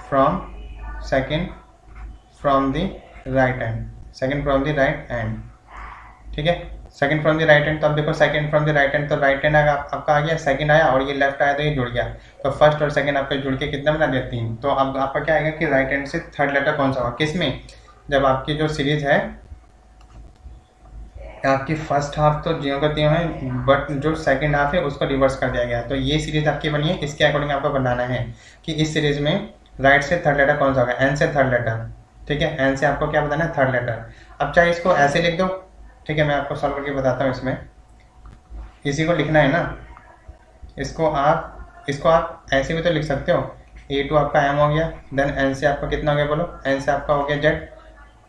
from the right hand, second from the right hand. ठीक है, second from the right hand, तो अब देखो second from the right hand, तो राइट हैंड आपका आ गया, सेकंड आया और ये लेफ्ट आया तो ये जुड़ गया, तो फर्स्ट और सेकंड आपका जुड़ के कितना बना दिया 3। तो अब आपका क्या आएगा कि राइट हैंड से थर्ड लेटर कौन सा होगा, किस में, जब आपकी जो सीरीज है आपकी फर्स्ट हाफ तो ज्यों का त्यों है, बट जो सेकंड हाफ है उसको रिवर्स कर दिया गया है, तो ये सीरीज आपकी बनी है, इसके अकॉर्डिंग आपको बनाना है कि इस सीरीज में राइट से थर्ड लेटर कौन सा होगा, एन से थर्ड लेटर। ठीक है, एन से आपको क्या बताना है थर्ड लेटर। अब चाहे इसको ऐसे लिख दो, ठीक है मैं आपको सॉल्व करके बताता हूँ, इसमें इसी को लिखना है ना, इसको आप ऐसे भी तो लिख सकते हो, A2 आपका M हो गया, देन N से आपका कितना हो गया बोलो, N से आपका हो गया Z,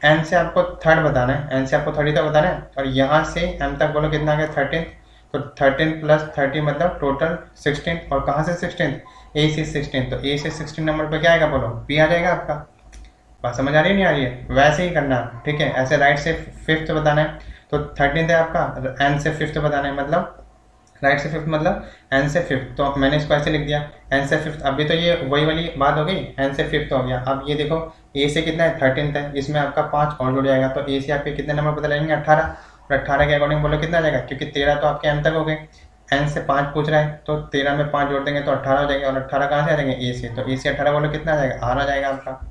N से आपको थर्ड बताना है, N से आपको 30 तक बताना है, और यहाँ से M तक बोलो कितना आ गया 13, तो 13 प्लस 30 मतलब टोटल 16, और कहाँ से 16, A से 16, तो A से 16 नंबर पर क्या आएगा बोलो P आ जाएगा आपका। बात समझ आ रही है नहीं आ रही है, वैसे ही करना। ठीक है, ऐसे राइट से फिफ्थ बताना है, तो 13th है आपका, N से फिफ्थ बताना है, मतलब राइट से फिफ्थ मतलब एन से फिफ्थ, तो मैंने इसको ऐसे लिख दिया एन से फिफ्थ। अभी तो ये वही वाली बात हो गई, एन से फिफ्थ हो गया। अब ये देखो ए से कितना है 13th है, इसमें आपका 5 और जुड़ जाएगा, तो ए से आपके कितने नंबर पता लगेंगे 18, और 18 के अकॉर्डिंग बोलो कितना आ जाएगा, क्योंकि 13 तो आपके एम तक हो गए, एन से 5 पूछ रहा है, तो 13 में 5 जोड़ देंगे तो 18 हो जाएंगे, और 18 कहाँ से आ जाएंगे ए से, तो ए से 18 बोलो कितना आ जाएगा, आर आ जाएगा आपका।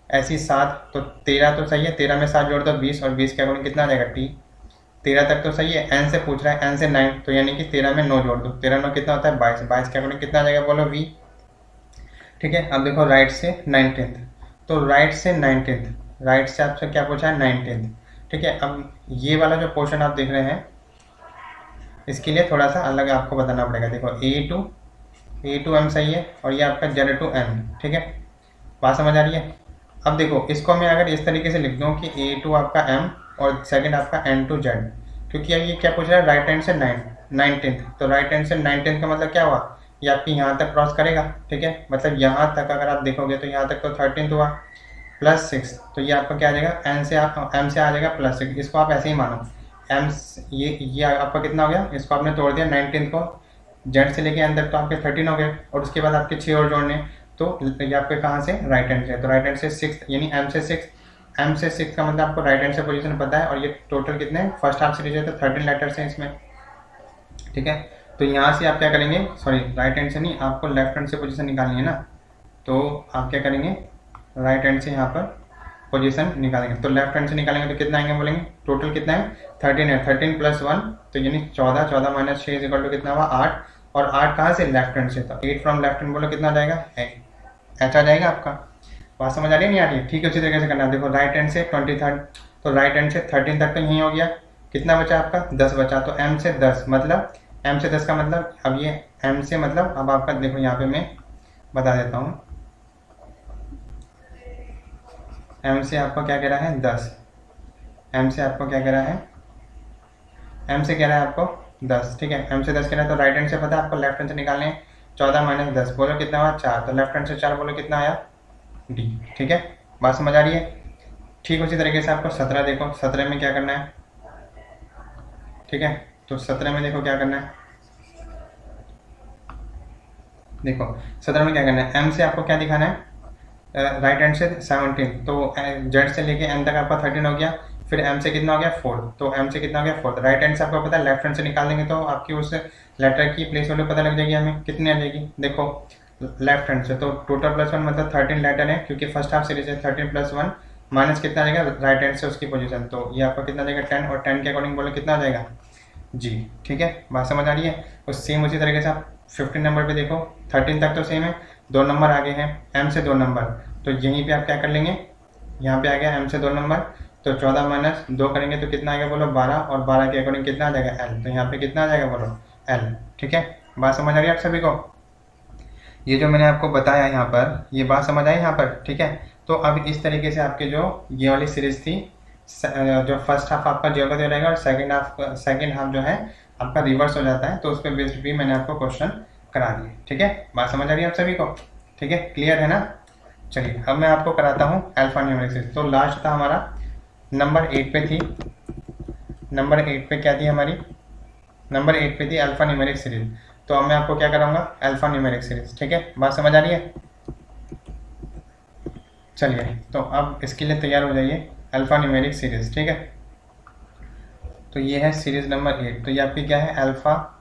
ऐसी 7, तो 13 तो सही है, 13 में 7 जोड़ दो 20, और 20 के अकॉर्डिंग कितना आ जाएगा टी। 13 तक तो सही है, एन से पूछ रहा है, एन से 9, तो यानी कि 13 में 9 जोड़ दो, 13 9 कितना होता है 22, 22 के अकॉर्डिंग कितना आ जाएगा बोलो वी। ठीक है, अब देखो राइट से 19th, तो राइट से 19th, राइट से आपसे क्या पूछा है 19th। ठीक है, अब ये वाला जो पोर्शन आप देख रहे हैं इसके लिए थोड़ा सा अलग आपको बताना पड़ेगा। देखो ए टू एम सही है, और ये आपका जेड टू एन। ठीक है, बात समझ आ रही है। अब देखो इसको मैं अगर इस तरीके से लिख दूँ कि ए टू आपका एम और सेकंड आपका एन टू जेड, क्योंकि अब ये क्या पूछ रहा है राइट हैंड से 19th, तो राइट हैंड से 19th का मतलब क्या हुआ, ये आपकी यहाँ तक क्रॉस करेगा। ठीक है, मतलब यहाँ तक अगर आप देखोगे तो यहाँ तक तो 13th हुआ प्लस 6, तो ये आपका क्या आ जाएगा एम से आ जाएगा प्लस 6, इसको आप ऐसे ही मानो एम, ये आपका कितना हो गया, इसको आपने तोड़ दिया 19th को, जेड से लेके एन तक तो आपके 13 हो गए, और उसके बाद आपके 6 और जोड़ने, तो ये आपके कहाँ से राइट हैंड से, तो राइट हैंड से 6 यानी एम से 6, एम से 6 का मतलब आपको राइट हैंड से पोजीशन पता है, और ये टोटल कितने फर्स्ट हाफ सीरीज है तो 13 लेटर्स हैं इसमें। ठीक है, तो यहाँ से आप क्या करेंगे, सॉरी राइट हैंड से नहीं, आपको लेफ्ट हैंड से पोजीशन निकालनी है ना, तो आप क्या करेंगे राइट हैंड से यहाँ पर पोजीशन निकालेंगे, तो लेफ्ट हैंड से निकालेंगे तो कितना आएंगे बोलेंगे, टोटल कितना है 13 है, 13 प्लस 1 तो यानी 14, 14 माइनस 6 इक्वल टू कितना हुआ 8, और 8 कहाँ से लेफ्ट हैंड से, तो 8 फ्रॉम लेफ्ट हैंड बोलो कितना आ जाएगा एच आ जाएगा आपका। बात समझ आ रही है नहीं आ रही है, ठीक है उसी तरीके से करना है। देखो राइट हैंड से 23rd, तो राइट हैंड से 13 तक तो यही हो गया, कितना बचा आपका 10 बचा, तो एम से 10 मतलब एम से 10 का मतलब, अब ये एम से मतलब अब आपका देखो यहाँ पे मैं बता देता हूँ, एम से आपको क्या कह रहा है 10, एम से आपको क्या कह रहा है, एम से कह रहा है आपको 10। ठीक है, एम से 10 कह रहा है, तो राइट हैंड से पता है आपको लेफ्ट हैंड से निकालने हैं, 14 माइनस 10 बोलो कितना हुआ 4, तो लेफ्ट हैंड से 4 बोलो कितना आया डी। ठीक है, बात समझ आ रही है। ठीक उसी तरीके से आपको 17 देखो, 17 में क्या करना है। ठीक है, तो 17 में देखो क्या करना है, देखो 17 में क्या करना है, एम से आपको क्या दिखाना है राइट हैंड से 17, तो जेड से लेके एम तक आपका 13 हो गया, फिर एम से कितना हो गया 4, तो एम से कितना हो गया 4, राइट हैंड से आपको पता है लेफ्ट हैंड से निकाल देंगे तो आपकी उस लेटर की प्लेस वैल्यू पता लग जाएगी हमें कितनी आ जाएगी। देखो लेफ्ट हैंड से तो टोटल प्लस 1 मतलब 13 लेटर है, क्योंकि फर्स्ट हाफ सीरीज है, 13 प्लस 1 माइनस कितना आ जाएगा राइट हैंड से उसकी पोजीशन, तो ये आपका कितना आ जाएगा 10, और 10 के अकॉर्डिंग बोलो कितना आ जाएगा जी। ठीक है, बात समझ आ रही है। और सेम उसी तरीके से आप 15 नंबर पे देखो, 13 तक तो सेम है, 2 नंबर आगे हैं एम से 2 नंबर, तो यहीं पे आप क्या कर लेंगे, यहाँ पे आ गया एम से 2 नंबर, तो 14 माइनस 2 करेंगे तो कितना आएगा बोलो 12, और 12 के अकॉर्डिंग कितना आ जाएगा एल, तो यहाँ पे कितना आ जाएगा बोलो एल। ठीक है, बात समझ आ रही है आप सभी को, ये जो मैंने आपको बताया यहाँ पर ये बात समझ आई यहाँ पर। ठीक है, तो अब इस तरीके से आपके जो ये वाली सीरीज थी, जो फर्स्ट हाफ आपका ज्योग्राफी रहेगा और सेकंड हाफ जो है आपका रिवर्स हो जाता है, तो उस पर बेस्ड भी मैंने आपको क्वेश्चन करा दिए। ठीक है, बात समझ आ रही है आप सभी को, ठीक है क्लियर है ना। चलिए अब मैं आपको कराता हूँ अल्फा न्यूमेरिक सीरीज। तो लास्ट था हमारा नंबर 8 पे थी, नंबर 8 पे क्या थी हमारी, नंबर 8 पे थी अल्फा न्यूमेरिक सीरीज, तो अब मैं आपको क्या कराऊंगा अल्फा न्यूमेरिक सीरीज। ठीक है, बात समझ आ रही है। चलिए तो अब इसके लिए तैयार हो जाइए, अल्फा न्यूमेरिक सीरीज। ठीक है, तो ये है सीरीज नंबर 8, तो ये आपकी क्या है अल्फा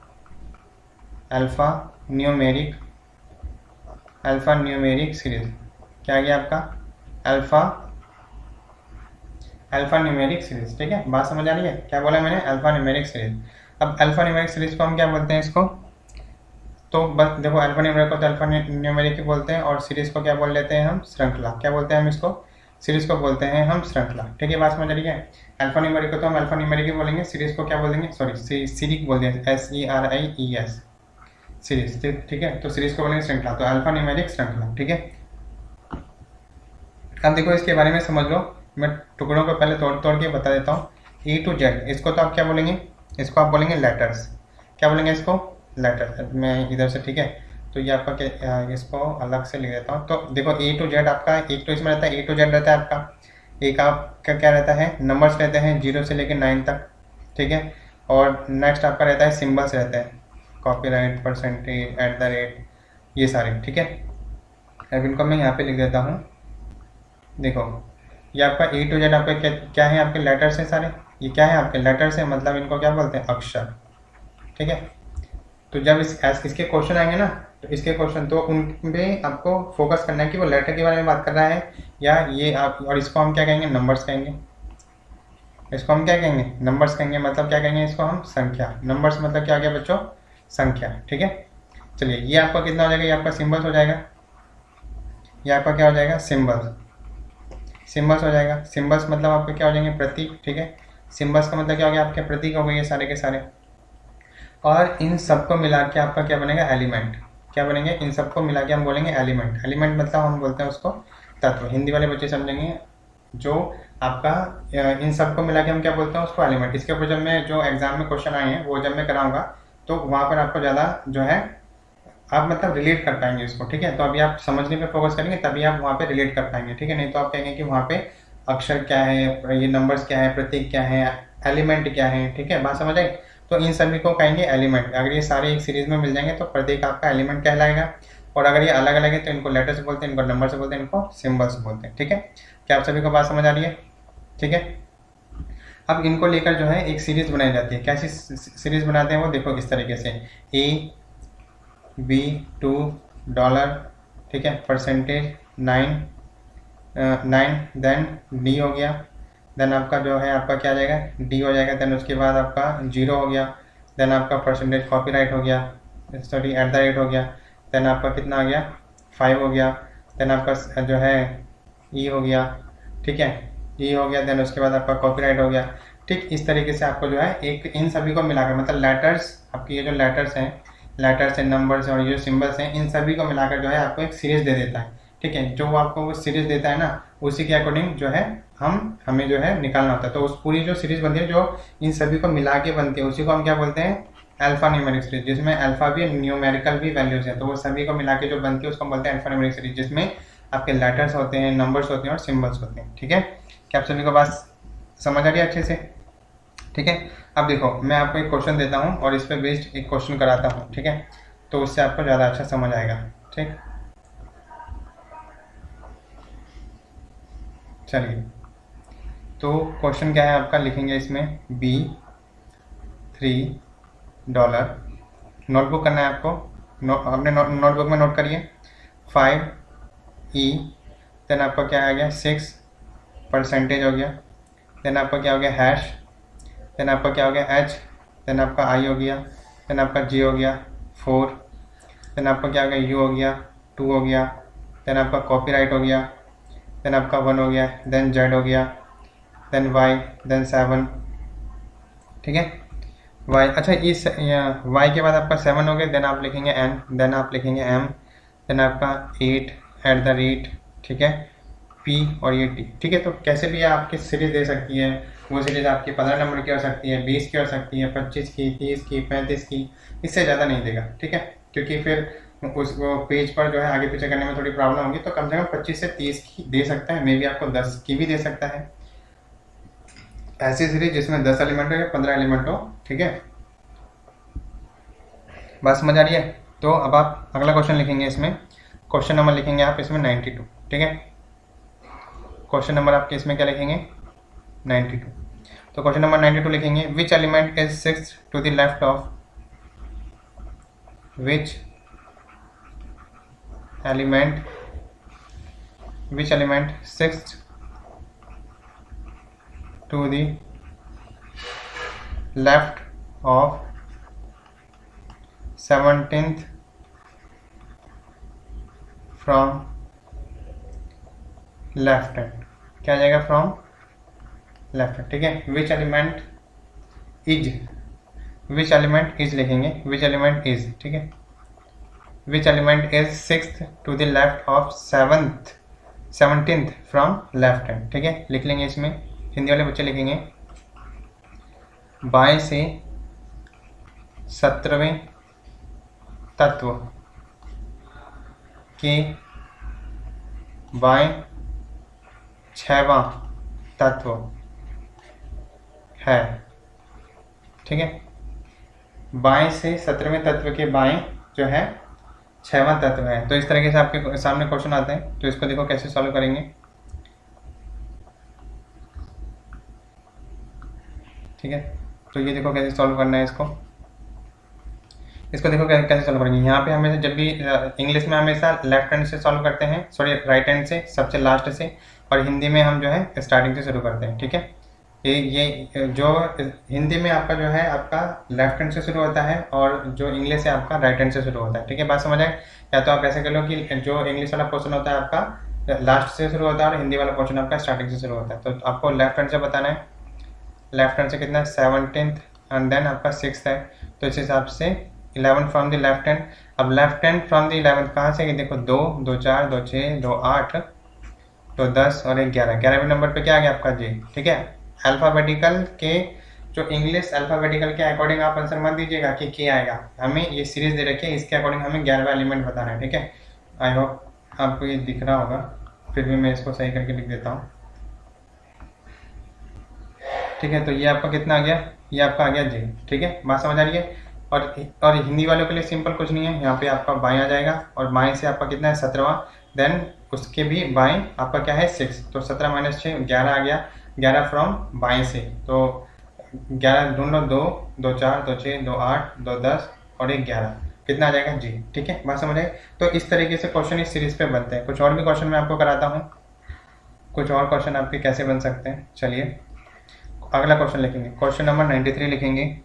न्यूमेरिक सीरीज, क्या आ गया आपका अल्फा न्यूमेरिक सीरीज। ठीक है, बात समझ आ रही है, क्या बोला मैंने अल्फा न्यूमेरिक सीरीज। अब अल्फा न्यूमेरिक सीरीज को हम क्या बोलते हैं इसको, तो बस देखो अल्फा न्यूमेरिक को तो अल्फा न्यूमेरिक ही बोलते हैं, और सीरीज को क्या बोल लेते हैं हम श्रृंखला, क्या बोलते हैं हम इसको सीरीज को बोलते हैं हम श्रृंखला। ठीक है, बात समझ रही है। अल्फा न्यूमेरिक को तो हम अल्फा न्यूमेरिक ही बोलेंगे, सीरीज को क्या बोल देंगे, सॉरी सीरीज बोल देंगे, SERIES सीरीज। ठीक है, तो सीरीज को बोलेंगे श्रृंखला, तो अल्फा न्यूमेरिक श्रृंखला। ठीक है, अब देखो इसके बारे में समझ लो, मैं टुकड़ों को पहले तोड़ के बता देता हूँ। E to Z, इसको तो आप क्या बोलेंगे, इसको आप बोलेंगे लेटर्स, क्या बोलेंगे इसको लेटर, मैं इधर से। ठीक है, तो ये आपका क्या, इसको अलग से लिख देता हूँ। तो देखो A to Z आपका एक तो इसमें रहता है A to Z रहता है आपका, एक आपका क्या रहता है नंबर्स रहते हैं 0 से लेकर 9 तक। ठीक है, और नेक्स्ट आपका रहता है सिम्बल्स रहते हैं, copyright, percentage, at the rate, ये सारे, ठीक है। अब इनको मैं यहाँ पे लिख देता हूँ। देखो ये आपका ए टू जेड आपका क्या है, आपके लेटर्स हैं सारे, ये क्या है आपके लेटर्स हैं, मतलब इनको क्या बोलते हैं, अक्षर, ठीक है। तो जब इसके क्वेश्चन आएंगे ना, तो इसके क्वेश्चन तो उन पे आपको फोकस करना है कि वो लेटर के बारे में बात कर रहा है या ये आप, और इसको हम क्या कहेंगे, नंबर्स कहेंगे। इसको हम क्या कहेंगे, नंबर्स कहेंगे, मतलब क्या कहेंगे इसको हम, संख्या। नंबर्स मतलब क्या आ गया बच्चों, संख्या, ठीक है। चलिए ये आपका कितना हो जाएगा, ये आपका सिंबल्स हो जाएगा, ये आपका क्या हो जाएगा, सिंबल्स, सिंबल्स हो जाएगा। सिंबल्स मतलब आपके क्या हो जाएंगे, प्रतीक, ठीक है। सिंबल्स का मतलब क्या हो गया, आपके प्रतीक हो गए ये सारे के सारे। और इन सबको मिला के आपका क्या बनेगा, एलिमेंट। क्या बनेंगे, इन सबको मिला के हम बोलेंगे एलिमेंट। एलिमेंट मतलब हम बोलते हैं उसको तत्व, हिंदी वाले बच्चे समझेंगे। जो आपका इन सबको मिला के हम क्या बोलते हैं उसको, एलिमेंट। इसके ऊपर जब मैं जो एग्जाम में क्वेश्चन आए हैं वो जब मैं कराऊंगा तो वहाँ पर आपको ज़्यादा जो है आप मतलब रिलेट कर पाएंगे इसको, ठीक है। तो अभी आप समझने पे फोकस करेंगे तभी आप वहाँ पे रिलेट कर पाएंगे, ठीक है। नहीं तो आप कहेंगे कि वहाँ पे अक्षर क्या है, ये नंबर्स क्या है, प्रतीक क्या है, एलिमेंट क्या है, ठीक है। बात समझ आई। तो इन सभी को कहेंगे एलिमेंट। अगर ये सारे एक सीरीज में मिल जाएंगे तो प्रत्येक आपका एलिमेंट कहलाएगा। और अगर ये अलग अलग है तो इनको लेटर्स बोलते हैं, इनको नंबर से बोलते हैं, इनको सिंबल्स बोलते हैं, ठीक है। क्या आप सभी को बात समझ आ रही है, ठीक है। अब इनको लेकर जो है एक सीरीज बनाई जाती है। कैसी सीरीज बनाते हैं वो देखो इस तरीके से, $2, ठीक है, परसेंटेज 9 देन डी हो गया, देन आपका जो है आपका क्या आ जाएगा, डी हो जाएगा। देन उसके बाद आपका 0 हो गया, देन आपका परसेंटेज कॉपीराइट हो गया, सॉरी एट द रेट हो गया। देन आपका कितना आ गया, 5 हो गया। देन आपका जो है ई हो गया, ठीक है, ई हो गया। देन उसके बाद आपका कॉपीराइट हो गया। ठीक इस तरीके से आपको जो है एक इन सभी को मिलाकर, मतलब लेटर्स, आपकी ये जो लेटर्स हैं, लेटर्स हैं, नंबर्स और ये जो सिंबल्स हैं, इन सभी को मिलाकर जो है आपको एक सीरीज दे देता है, ठीक है। जो आपको वो सीरीज देता है ना, उसी के अकॉर्डिंग जो है हमें जो है निकालना होता है। तो उस पूरी जो सीरीज बनती है जो इन सभी को मिला के बनती है, उसी को हम क्या बोलते हैं, अल्फा न्यूमेरिक सीरीज, जिसमें अल्फा भी न्यूमेरिकल भी वैल्यूज है। तो वो सभी को मिला के जो बनती है उसको हम बोलते हैं अल्फा न्यूमेरिक सीरीज, जिसमें आपके लेटर्स होते हैं, नंबर्स होते हैं और सिंबल्स होते हैं, ठीक है। क्या आप सभी को बात समझ आ रही है अच्छे से, ठीक है। अब देखो मैं आपको एक क्वेश्चन देता हूँ और इस पर बेस्ड एक क्वेश्चन कराता हूँ, ठीक है। तो उससे आपको ज़्यादा अच्छा समझ आएगा, ठीक। चलिए तो क्वेश्चन क्या है आपका, लिखेंगे इसमें $3। नोटबुक करना है आपको, अपने नोटबुक में नोट करिए। 5E, देन आपका क्या आ गया, 6 परसेंटेज हो गया। देन आपका क्या हो गया, हैश। देन आपका क्या हो गया, H। देन आपका I हो गया। देन आपका J हो गया, 4। देन आपका क्या हो गया, U हो गया, 2 हो गया। देन आपका कॉपीराइट हो गया। देन आपका 1 हो गया। देन Z हो गया। देन Y, देन 7, ठीक है। Y, अच्छा इस Y के बाद आपका 7 हो गया। देन आप लिखेंगे N, देन आप लिखेंगे M, देन आपका 8 एट द रेट, ठीक है, P और ये T, ठीक है। तो कैसे भी आपकी सीरीज दे सकती है, वो सीरीज आपकी 15 नंबर की हो सकती है, 20 की हो सकती है, 25 की, 30 की, 35 की, इससे ज़्यादा नहीं देगा, ठीक है। क्योंकि फिर उस वो पेज पर जो है आगे पीछे करने में थोड़ी प्रॉब्लम होगी। तो कम से कम 25 से 30 की दे सकता है, मे बी आपको 10 की भी दे सकता है। ऐसी सीरीज जिसमें 10 एलिमेंट हो या 15 एलिमेंट हो, ठीक है। बात समझ आ रही है। तो अब आप अगला क्वेश्चन लिखेंगे, इसमें क्वेश्चन नंबर लिखेंगे आप इसमें 92, ठीक है। क्वेश्चन नंबर आपके इसमें क्या लिखेंगे, 92। तो क्वेश्चन नंबर 92 लिखेंगे, which element is 6 to the left of, which element 6 to the left of 17th from left hand, क्या आ जाएगा, फ्रॉम लेफ्ट हैंड, ठीक है। विच एलिमेंट इज लिखेंगे, विच एलिमेंट इज, ठीक है। Which element is 6th to the left of 17th from left hand, ठीक है। लिख लेंगे इसमें, हिंदी वाले बच्चे लिखेंगे, बाएं से 17वें तत्व के बाएं 6वां तत्व है, ठीक है। बाएं से 17वें तत्व के बाएं जो है 6वां तत्व है। तो इस तरीके से आपके सामने क्वेश्चन आते हैं। तो इसको देखो कैसे सॉल्व करेंगे। ठीक है, तो ये देखो कैसे सॉल्व करना है इसको देखो कैसे सॉल्व करेंगे। यहाँ पे हमेशा जब भी इंग्लिश में हमेशा लेफ्ट हैंड से सॉल्व करते हैं, सॉरी राइट हैंड से, सबसे लास्ट से, और हिंदी में हम जो है स्टार्टिंग से शुरू करते हैं। ठीक है, ये जो हिंदी में आपका जो है आपका लेफ्ट हैंड से शुरू होता है और जो इंग्लिश है आपका राइट हैंड से शुरू होता है। ठीक है, बात समझ आए। या तो आप ऐसे कर लो कि जो इंग्लिश वाला पोर्शन होता है आपका लास्ट से शुरू होता है और हिंदी वाला पोर्शन आपका स्टार्टिंग से शुरू होता है। तो आपको लेफ्ट हैंड से बताना है। लेफ्ट हैंड से कितना है 17th एंड देन आपका 6th है। तो इस हिसाब से 11 फ्रॉम द लेफ्ट हैंड। अब लेफ्ट हैंड फ्रॉम द 11 कहाँ से, देखो 2 2 4 2 6 2 8 2 10 और 1 11। 11वें नंबर पे क्या आ गया आपका जी। ठीक है, अल्फ़ाबेटिकल के जो इंग्लिश अल्फ़ाबेटिकल के अकॉर्डिंग आप आंसर मत दीजिएगा कि क्या आएगा। हमें ये सीरीज दे रखी है, इसके अकॉर्डिंग हमें 11वां एलिमेंट बताना है। ठीक है, आई होप आपको ये दिख रहा होगा, फिर भी मैं इसको सही करके लिख देता हूँ। ठीक है, तो ये आपका कितना आ गया, ये आपका आ गया जी। ठीक है, बात समझ आ रही है। और हिंदी वालों के लिए सिंपल कुछ नहीं है, यहाँ पे आपका बाएं आ जाएगा और बाएं से आपका कितना है 17वां, देन उसके भी बाएं आपका क्या है 6। तो 17 माइनस 6 11 आ गया। 11 फ्रॉम बाएं से, तो 11 ढूंढ लो, 2 2 4 2 6 2 8 2 10 और 1 11, कितना आ जाएगा जी। ठीक है, बात समझ आए। तो इस तरीके से क्वेश्चन इस सीरीज पे बनते हैं। कुछ और भी क्वेश्चन मैं आपको कराता हूँ, कुछ और क्वेश्चन आपके कैसे बन सकते हैं। चलिए अगला क्वेश्चन लिखेंगे, क्वेश्चन नंबर 93 लिखेंगे।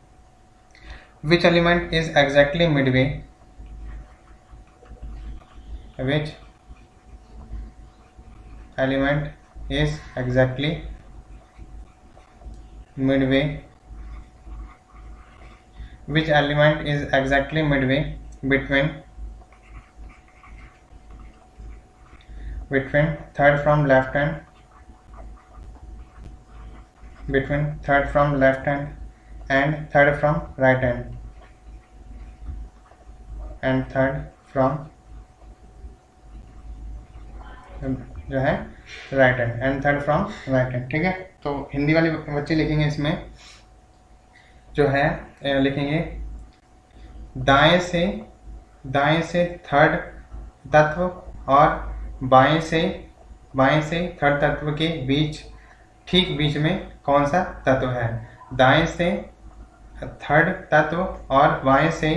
Which element is exactly Midway, which element is exactly Midway, which element is exactly Midway between third from left hand, between third from left hand and third from right hand, and third from जो है right hand, and third from right hand. ठीक है, तो हिंदी वाले बच्चे लिखेंगे इसमें जो है लिखेंगे दाएं से थर्ड तत्व और बाएं से थर्ड तत्व के बीच, ठीक बीच में कौन सा तत्व है। दाएं से थर्ड तत्व और बाएं से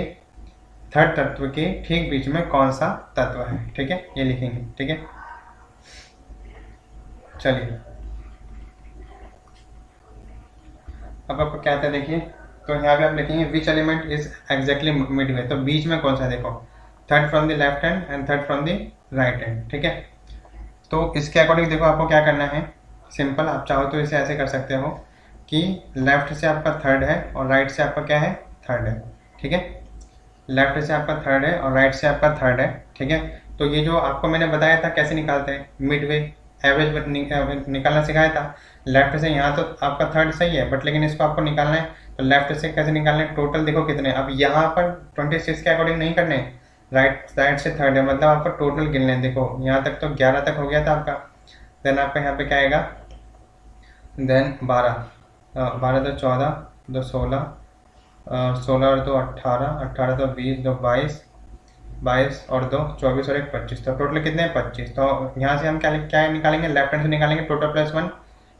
थर्ड तत्व के ठीक बीच में कौन सा तत्व है। ठीक है, ये लिखेंगे। ठीक है, चलिए अब आपको क्या आता है देखिए। तो यहाँ पे आप लिखेंगे which element is exactly Midway, तो बीच में कौन सा, देखो third from the left hand and third from the right hand. ठीक है, तो इसके अकॉर्डिंग देखो आपको क्या करना है। सिंपल, आप चाहो तो इसे ऐसे कर सकते हो कि लेफ्ट से आपका थर्ड है और राइट से आपका क्या है थर्ड है। ठीक है, लेफ्ट से आपका थर्ड है और राइट से आपका थर्ड है। ठीक है, तो ये जो आपको मैंने बताया था कैसे निकालते हैं, मिडवे एवरेज निकालना सिखाया था। लेफ्ट से यहाँ तो आपका थर्ड सही है, बट लेकिन इसको आपको निकालना है, तो लेफ्ट से कैसे निकालना है, टोटल देखो कितने। अब यहाँ पर 26 के अकॉर्डिंग नहीं करने, राइट साइड से थर्ड है, मतलब आपको टोटल गिनने हैं। देखो यहाँ तक तो 11 तक हो गया था आपका, देन आपका यहाँ पे क्या आएगा, देन 12 12 तो 14 2 16 16 और 2 18 18 तो 20 2 22 22 और 2 24 और 1 25, तो टोटल कितने हैं 25। तो यहाँ से हम क्या निकालेंगे, लेफ्ट हैंड से निकालेंगे टोटल प्लस 1,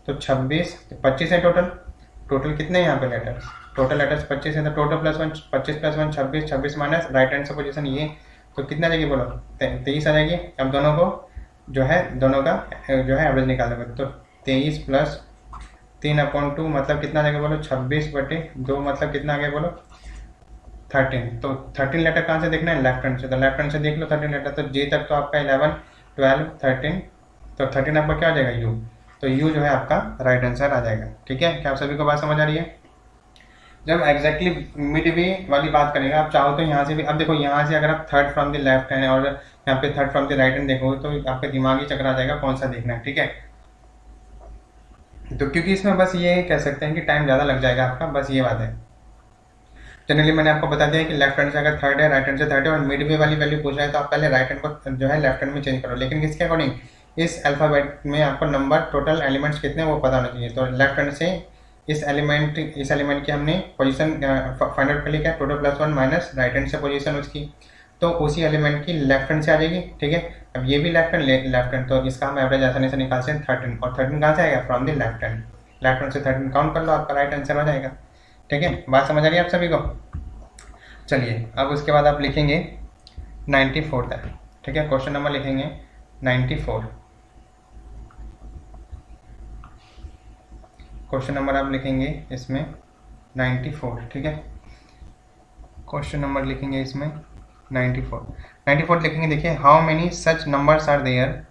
तो 26 25 है टोटल कितने हैं यहाँ पे लेटर्स, टोटल लेटर्स 25 है, तो total plus 1 25 plus 1 26 26 minus right hand से पोजीशन ये, तो कितना आ जाएगी बोलो 23 आ जाएगी। अब दोनों को जो है दोनों का जो है एवरेज निकाल देंगे, तो 23 प्लस 3/2 मतलब कितना आ जाएगा बोलो 26/2, मतलब कितना आ गया बोलो 13। तो 13 लेटर कहाँ से देखना है, लेफ्ट हैंड से, तो लेफ्ट हैंड से देख लो 13 लेटर। तो जे तक तो आपका 11 12 13, तो 13 आपका क्या आ जाएगा यू, तो यू जो है आपका राइट आंसर आ जाएगा। ठीक है, क्या आप सभी को बात समझ आ रही है। जब एग्जैक्टली मिडवे वाली बात करेंगे, आप चाहो तो यहाँ से भी, अब देखो यहाँ से अगर आप third from the left hand और यहाँ पे third from the right hand देखोगे तो आपका दिमाग ही चक्कर आ जाएगा कौन सा देखना है। ठीक है, तो क्योंकि इसमें बस ये कह सकते हैं कि टाइम ज़्यादा लग जाएगा आपका, बस ये बात है। जनरली मैंने आपको बता दिया कि लेफ्ट हैंड से अगर थर्ड है, राइट हैंड से थर्ड है और मिडवे वाली वैल्यू पूछ रहा है, तो आप पहले राइट हैंड को जो है लेफ्ट हैंड में चेंज करो। लेकिन किसके अकॉर्डिंग, इस अल्फाबेट में आपको नंबर टोटल एलिमेंट्स कितने वो पता होना चाहिए। तो लेफ्ट हैंड से इस एलिमेंट की हमने पोजीशन फाइंड आउट कर ली, क्या total plus 1 minus right hand से पोजीशन उसकी, तो उसी एलिमेंट की लेफ्ट हैंड से आ जाएगी, ठीक है। अब ये भी लेफ्ट हैंड, तो इसका हम एवरेज आसानी से निकाल सकते हैं 13, और 13 कहाँ से आएगा, फ्रॉम द लेफ्ट हैंड से 13 काउंट कर लो, आपका राइट आंसर हो जाएगा, ठीक है। बात समझ आ रही है आप सभी को। चलिए अब उसके बाद आप लिखेंगे 94 तक, ठीक है। क्वेश्चन नंबर लिखेंगे 94, क्वेश्चन नंबर आप लिखेंगे इसमें 94, ठीक है। क्वेश्चन नंबर लिखेंगे इसमें 94 लिखेंगे। देखिए, how many such numbers are there,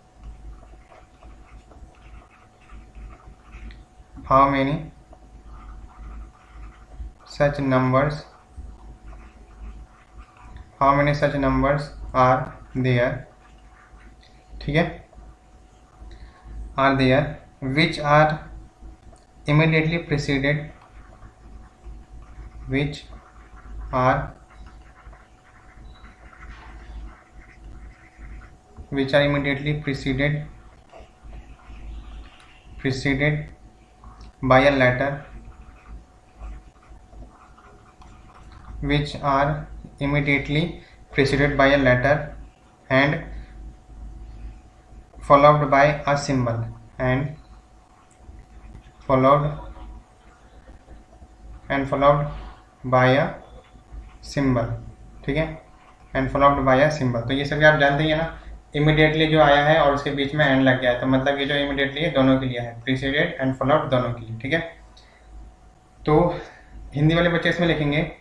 how many such numbers are there, ठीक है, are there which are immediately preceded, which are immediately preceded by a letter, which are immediately preceded by a letter and followed by a symbol, and followed by a symbol, ठीक है, and followed by a symbol. तो ये सभी आप जानते ही है ना, immediately जो आया है और उसके बीच में एंड लग गया है, तो मतलब ये जो इमीडिएटली है दोनों के लिए है, प्रीसीडेड एंड फॉलोड दोनों के लिए, ठीक है। तो हिंदी वाले बच्चे इसमें लिखेंगे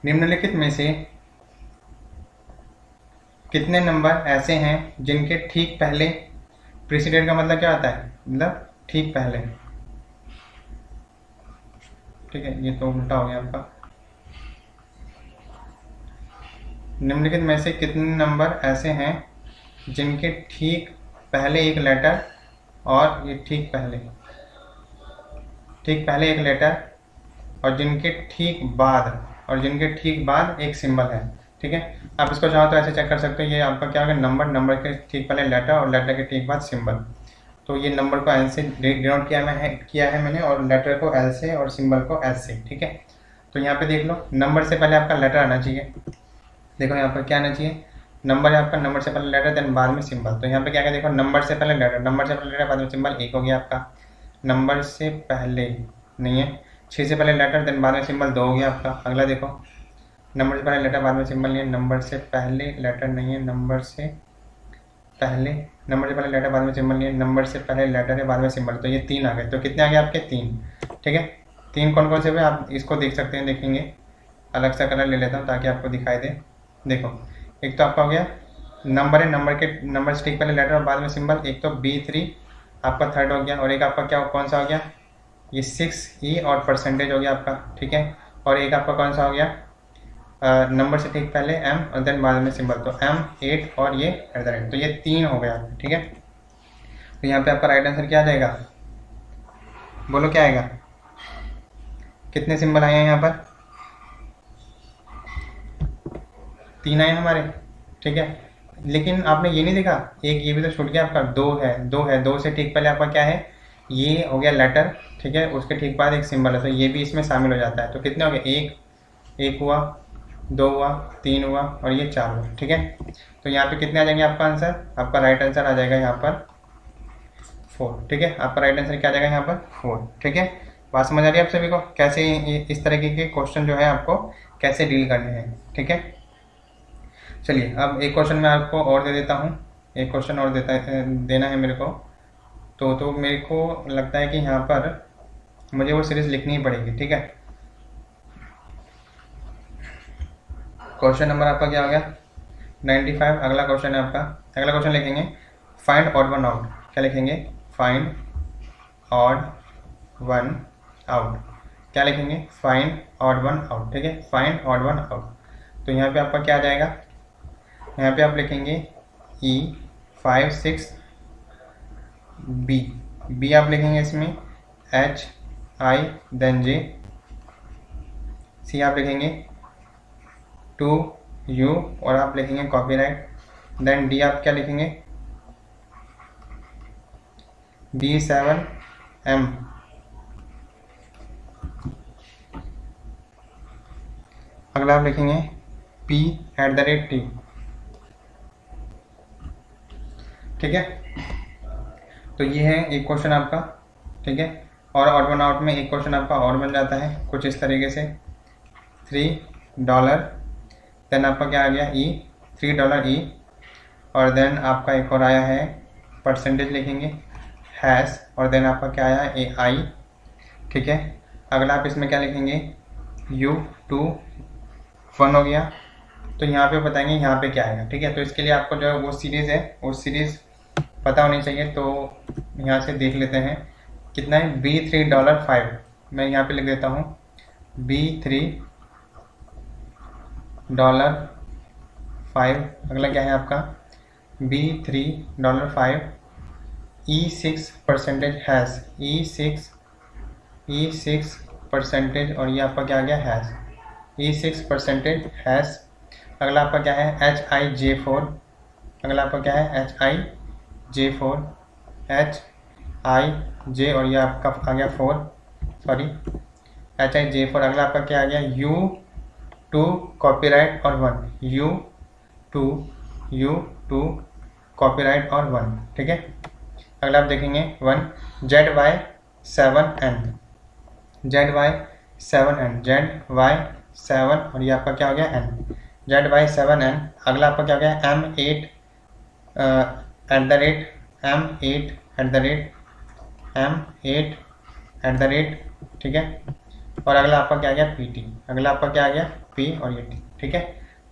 निम्नलिखित में से कितने नंबर ऐसे हैं जिनके ठीक पहले, प्रीसीडेड का मतलब क्या होता है, मतलब ठीक पहले, ठीक है, ये तो उल्टा हो गया आपका। निम्नलिखित में से कितने नंबर ऐसे हैं जिनके ठीक पहले एक लेटर, और ये ठीक पहले एक लेटर, और जिनके ठीक बाद एक सिंबल है, ठीक है। आप इसको चाहो तो ऐसे चेक कर सकते हो, ये आपका क्या होगा, नंबर के ठीक पहले लेटर और लेटर के ठीक बाद सिंबल। तो ये नंबर को एल से डिनोट किया है मैंने, और लेटर को एल से और सिंबल को एस से, ठीक है। तो यहाँ पे देख लो, नंबर से पहले आपका लेटर आना चाहिए, देखो यहाँ पर क्या आना चाहिए, नंबर है आपका, नंबर से पहले लेटर देन बाद में सिंबल। तो यहाँ पे क्या क्या देखो, नंबर से पहले लेटर बाद में सिंबल, एक हो गया आपका। नंबर से पहले नहीं है, 6 से पहले लेटर देन बाद में सिंबल, 2 हो गया आपका। अगला देखो, नंबर से पहले लेटर बाद में सिंबल नहीं है, नंबर से पहले लेटर नहीं है, नंबर से पहले लेटर बाद में सिंबल नहीं है, नंबर से पहले लेटर है बाद में सिंबल। तो ये 3 आ गए। तो कितने आ गए आपके, 3, ठीक है। 3 कौन से हुए आप इसको देख सकते हैं, देखेंगे, अलग सा कलर ले लेता हूँ ताकि आपको दिखाई दे। देखो, एक तो आपका हो गया नंबर है, नंबर से ठीक पहले लेटर और बाद में सिंबल, एक तो B3 आपका थर्ड हो गया, और एक आपका क्या कौन सा हो गया, ये 6E और परसेंटेज हो गया आपका, ठीक है। और एक आपका कौन सा हो गया, नंबर से ठीक पहले M और देन बाद में सिंबल, तो M8 और ये @ तो ये 3 हो गया, ठीक है। तो यहाँ पे आपका राइट आंसर क्या आ जाएगा, बोलो क्या आएगा, कितने सिंबल आए हैं यहाँ पर, 3 आए हमारे, ठीक है। लेकिन आपने ये नहीं देखा, एक ये भी तो छूट गया आपका, 2 है, 2 से ठीक पहले आपका क्या है, ये हो गया लेटर, ठीक है, उसके ठीक बाद एक सिंबल है, तो ये भी इसमें शामिल हो जाता है। तो कितने हो गए, एक हुआ, 2 हुआ, 3 हुआ, और ये 4 हुआ, ठीक है। तो यहाँ पे कितने आ जाएंगे आपका आंसर, आपका राइट आंसर आ जाएगा यहाँ पर 4, ठीक है। आपका राइट आंसर क्या आ जाएगा यहाँ पर 4, ठीक है। बात समझ आ रही है आप सभी को, कैसे इस तरीके के क्वेश्चन जो है आपको कैसे डील करने हैं, ठीक है। चलिए अब एक क्वेश्चन मैं आपको और दे देता हूँ, एक क्वेश्चन और देना है मेरे को। तो मेरे को लगता है कि यहाँ पर मुझे वो सीरीज लिखनी ही पड़ेगी, ठीक है। क्वेश्चन नंबर आपका क्या हो गया, 95। अगला क्वेश्चन है आपका, अगला क्वेश्चन लिखेंगे फाइंड ऑड वन आउट। क्या लिखेंगे, फाइंड ऑड वन आउट। क्या लिखेंगे, फाइंड ऑड वन आउट, ठीक है, फाइंड ऑड वन आउट। तो यहाँ पे आपका क्या आ जाएगा, यहाँ पे आप लिखेंगे E56B, B आप लिखेंगे इसमें HI देन J, C आप लिखेंगे 2U और आप लिखेंगे कॉपीराइट, देन D आप क्या लिखेंगे D7M, अगला आप लिखेंगे p@t, ठीक है। तो ये है एक क्वेश्चन आपका, ठीक है। और ऑड वन आउट में एक क्वेश्चन आपका और बन जाता है कुछ इस तरीके से, $3, देन आपका क्या आ गया ई, $3 और देन आपका एक और आया है परसेंटेज लिखेंगे हैश, और देन आपका क्या आया है आई, ठीक है। अगला आप इसमें क्या लिखेंगे U2 1 हो गया। तो यहाँ पे बताएंगे यहाँ पे क्या आएगा, ठीक है। तो इसके लिए आपको जो वो सीरीज़ है वो सीरीज़ पता होनी चाहिए। तो यहाँ से देख लेते हैं कितना है, $3.5, मैं यहाँ पे लिख देता हूँ $3.5। अगला क्या है आपका $3.5 E6 percentage hash, E6 percentage, और ये आपका क्या आ गया हैश, E6 परसेंटेज हैश। अगला आपका क्या है HIJ4, अगला आपका क्या है HIJ4, HIJ, और ये आपका आ गया 4, सॉरी HIJ4। अगला आपका क्या आ गया U2 कॉपीराइट और 1, U2 कॉपीराइट और 1, ठीक है। अगला आप देखेंगे 1 ZY7N, ZY7 और ये आपका क्या हो गया N, ZY7N। अगला आपका क्या हो गया M8 M8 ठीक है। और अगला आपका क्या आ गया PT, अगला आपका क्या आ गया P और ये T, ठीक है।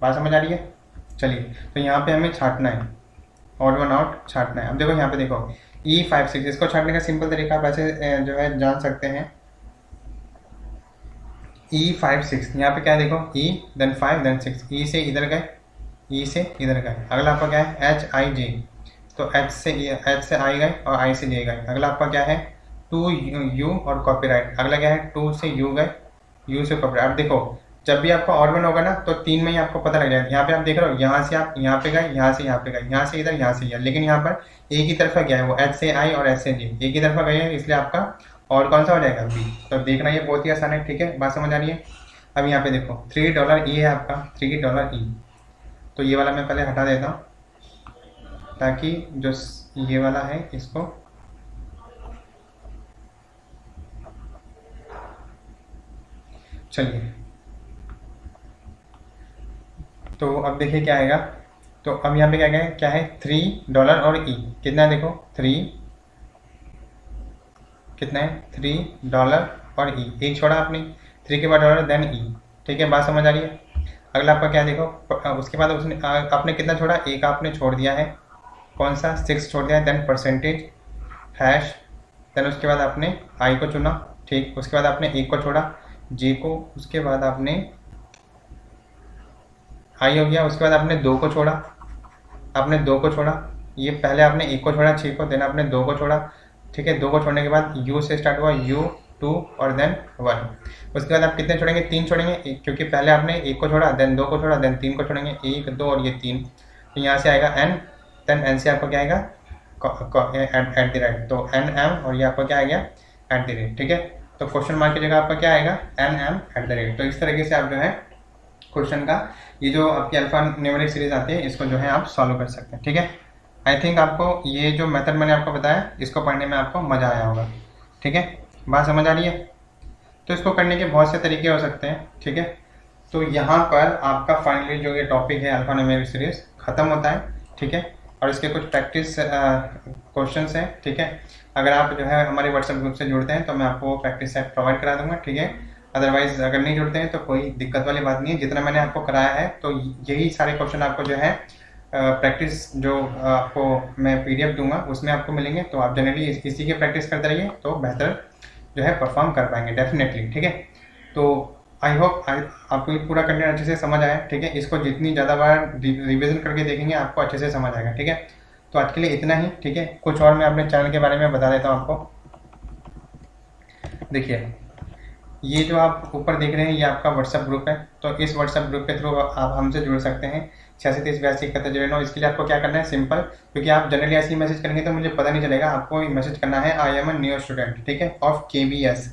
बात समझ आ रही है। चलिए, तो यहाँ पे हमें छांटना है, ऑड वन आउट छांटना है। अब देखो यहाँ पे देखो E56, इसको छांटने का सिंपल तरीका आप ऐसे जो है जान सकते हैं। E56 यहाँ पे क्या है देखो E देन 5 देन 6, E से इधर गए, E से इधर गए। अगला आपका क्या है HIJ, तो H से I गए और I से J गए। अगला आपका क्या है 2U और कॉपीराइट। अगला क्या है 2 से U गए, U से कॉपीराइट। अब देखो जब भी आपका ऑड वन होगा ना तो 3 में ही आपको पता लग जाएगा। यहाँ पे आप देख रहे हो, यहाँ से आप यहाँ पे गए, यहाँ से यहाँ पे गए, यहाँ से इधर, यहाँ से यहाँ, लेकिन यहाँ पर एक ही तरफा गया है वो H से I और H से J, एक ही तरफा गए हैं, इसलिए आपका और कौन सा हो जाएगा B। तो देखना ये बहुत ही आसान है, ठीक है। बात समझ आ रही है। अब यहाँ पे देखो $3 है आपका, $3। तो ये वाला मैं पहले हटा देता हूँ ताकि जो ये वाला है इसको, चलिए। तो अब देखिए क्या आएगा। तो अब यहाँ पे क्या है $3 और E कितना है देखो 3, कितना है $3 और E, एक छोड़ा आपने 3 के बाद डॉलर देन E, ठीक है। बात समझ आ रही है। अगला आपका क्या देखो, उसके बाद उसने आपने कितना छोड़ा, एक आपने छोड़ दिया है, कौन सा 6 छोड़ दिया है, देन परसेंटेज हैश, देन उसके बाद आपने I को चुना, ठीक। उसके बाद आपने 1 को छोड़ा J को, उसके बाद आपने I हो गया, उसके बाद आपने 2 को छोड़ा, आपने 2 को छोड़ा, ये पहले आपने 1 को छोड़ा 6 को, देन आपने 2 को छोड़ा, ठीक है। 2 को छोड़ने के बाद U से स्टार्ट हुआ U2 और देन 1। उसके बाद आप कितने छोड़ेंगे, 3 छोड़ेंगे, क्योंकि पहले आपने 1 को छोड़ा, देन 2 को छोड़ा, देन 3 को छोड़ेंगे, 1 2 और ये 3। तो यहाँ से आएगा N, देन N से आपको क्या आएगा एट द रेट, तो NM और ये आपका क्या आ गया एट द रेट, ठीक है। तो क्वेश्चन मार्क की जगह आपका क्या आएगा NM एट द रेट। तो इस तरीके से आप जो है क्वेश्चन का ये जो आपकी अल्फा न्यूमेरिक सीरीज आती है इसको जो है आप सॉल्व कर सकते हैं, ठीक है। आई थिंक आपको ये जो मेथड मैंने आपको बताया इसको पढ़ने में आपको मज़ा आया होगा, ठीक है। बात समझ आ रही है। तो इसको करने के बहुत से तरीके हो सकते हैं, ठीक है। तो यहाँ पर आपका फाइनली जो ये टॉपिक है अल्फा न्यूमेरिक सीरीज ख़त्म होता है, ठीक है। और इसके कुछ प्रैक्टिस क्वेश्चंस हैं, ठीक है। अगर आप जो है हमारे व्हाट्सएप ग्रुप से जुड़ते हैं तो मैं आपको प्रैक्टिस सेट प्रोवाइड करा दूंगा, ठीक है। अदरवाइज अगर नहीं जुड़ते हैं तो कोई दिक्कत वाली बात नहीं है, जितना मैंने आपको कराया है तो यही सारे क्वेश्चन आपको जो है प्रैक्टिस जो आपको मैं PDF दूंगा उसमें आपको मिलेंगे। तो आप जनरली इसी की प्रैक्टिस करते रहिए तो बेहतर जो है परफॉर्म कर पाएंगे डेफिनेटली, ठीक है। तो आई होप आपको ये पूरा कंटेंट अच्छे से समझ आया, ठीक है। इसको जितनी ज़्यादा बार रिविजन करके देखेंगे आपको अच्छे से समझ आएगा, ठीक है। तो आज के लिए इतना ही, ठीक है। कुछ और मैं अपने चैनल के बारे में बता देता हूँ आपको। देखिए ये जो आप ऊपर देख रहे हैं ये आपका व्हाट्सएप ग्रुप है। तो इस व्हाट्सएप ग्रुप के थ्रू आप हमसे जुड़ सकते हैं 8630827109। इसके लिए आपको क्या करना है सिंपल, क्योंकि आप जनरली ऐसे ही मैसेज करेंगे तो मुझे पता नहीं चलेगा। आपको मैसेज करना है I am a new student, ठीक है, ऑफ KBS।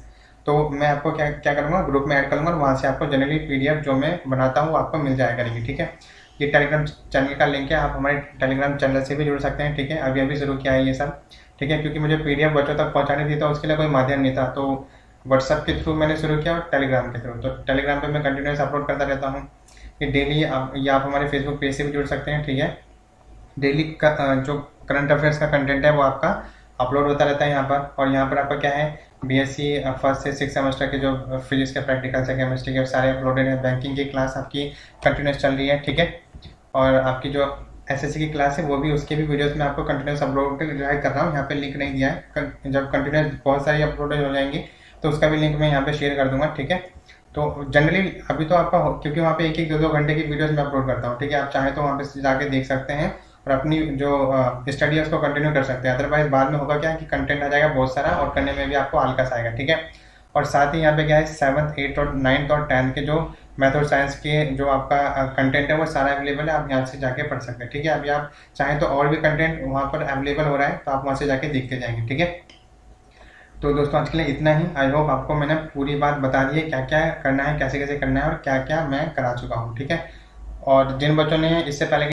तो मैं आपको क्या क्या करूँगा, ग्रुप में ऐड करूँगा और वहाँ से आपको जनरली PDF जो मैं बनाता हूँ वो आपको मिल जाया करेगी, ठीक है। ये टेलीग्राम चैनल का लिंक है, आप हमारे टेलीग्राम चैनल से भी जुड़ सकते हैं, ठीक है। अभी अभी शुरू किया है ये सब, ठीक है, क्योंकि मुझे PDF बच्चों तक पहुँचानी थी तो उसके लिए कोई माध्यम नहीं था, तो व्हाट्सएप के थ्रू मैंने शुरू किया और टेलीग्राम के थ्रू। तो टेलीग्राम पे मैं कंटिन्यूस अपलोड करता रहता हूँ। ये डेली आप हमारे फेसबुक पेज से भी जुड़ सकते हैं, ठीक है। डेली का जो करंट अफेयर्स का कंटेंट है वो आपका अपलोड होता रहता है यहाँ पर। और यहाँ पर आपका क्या है, BSc फर्स्ट से 6 सेमेस्टर के जो फिजिक्स के प्रैक्टिकल्स है, केमिस्ट्री के सारे अपलोडेड है। बैंकिंग की क्लास आपकी कंटिन्यूस चल रही है, ठीक है। और आपकी जो SSC की क्लास है वो भी, उसके भी वीडियोस में आपको कंटिन्यूस अपलोड जो है कर रहा हूँ। यहाँ पे लिंक नहीं दिया है, जब कंटिन्यूस बहुत सारी अपलोडेड हो जाएंगी तो उसका भी लिंक मैं यहाँ पे शेयर कर दूंगा, ठीक है। तो जनरली अभी तो आपका क्योंकि वहाँ पे 1-1, 2-2 घंटे की वीडियोस मैं अपलोड करता हूँ, ठीक है। आप चाहें तो वहाँ पे जाके देख सकते हैं और अपनी जो स्टडी है उसको कंटिन्यू कर सकते हैं। अदरवाइज बाद में होगा क्या कि कंटेंट आ जाएगा बहुत सारा और करने में भी आपको आलस आएगा, ठीक है। और साथ ही यहाँ पे क्या है, 7th 8th और 9th और 10th के जो मैथ और साइंस के जो आपका कंटेंट है वो सारा अवेलेबल है, आप यहाँ से जाके पढ़ सकते हैं, ठीक है। अभी आप चाहें तो और भी कंटेंट वहाँ पर अवेलेबल हो रहा है तो आप वहाँ से जाके देखते जाएंगे, ठीक है। तो दोस्तों आज के लिए इतना ही। आई होप आपको मैंने पूरी बात बता दी है, क्या क्या करना है, कैसे कैसे करना है और क्या क्या मैं करा चुका हूँ, ठीक है। और जिन बच्चों ने इससे पहले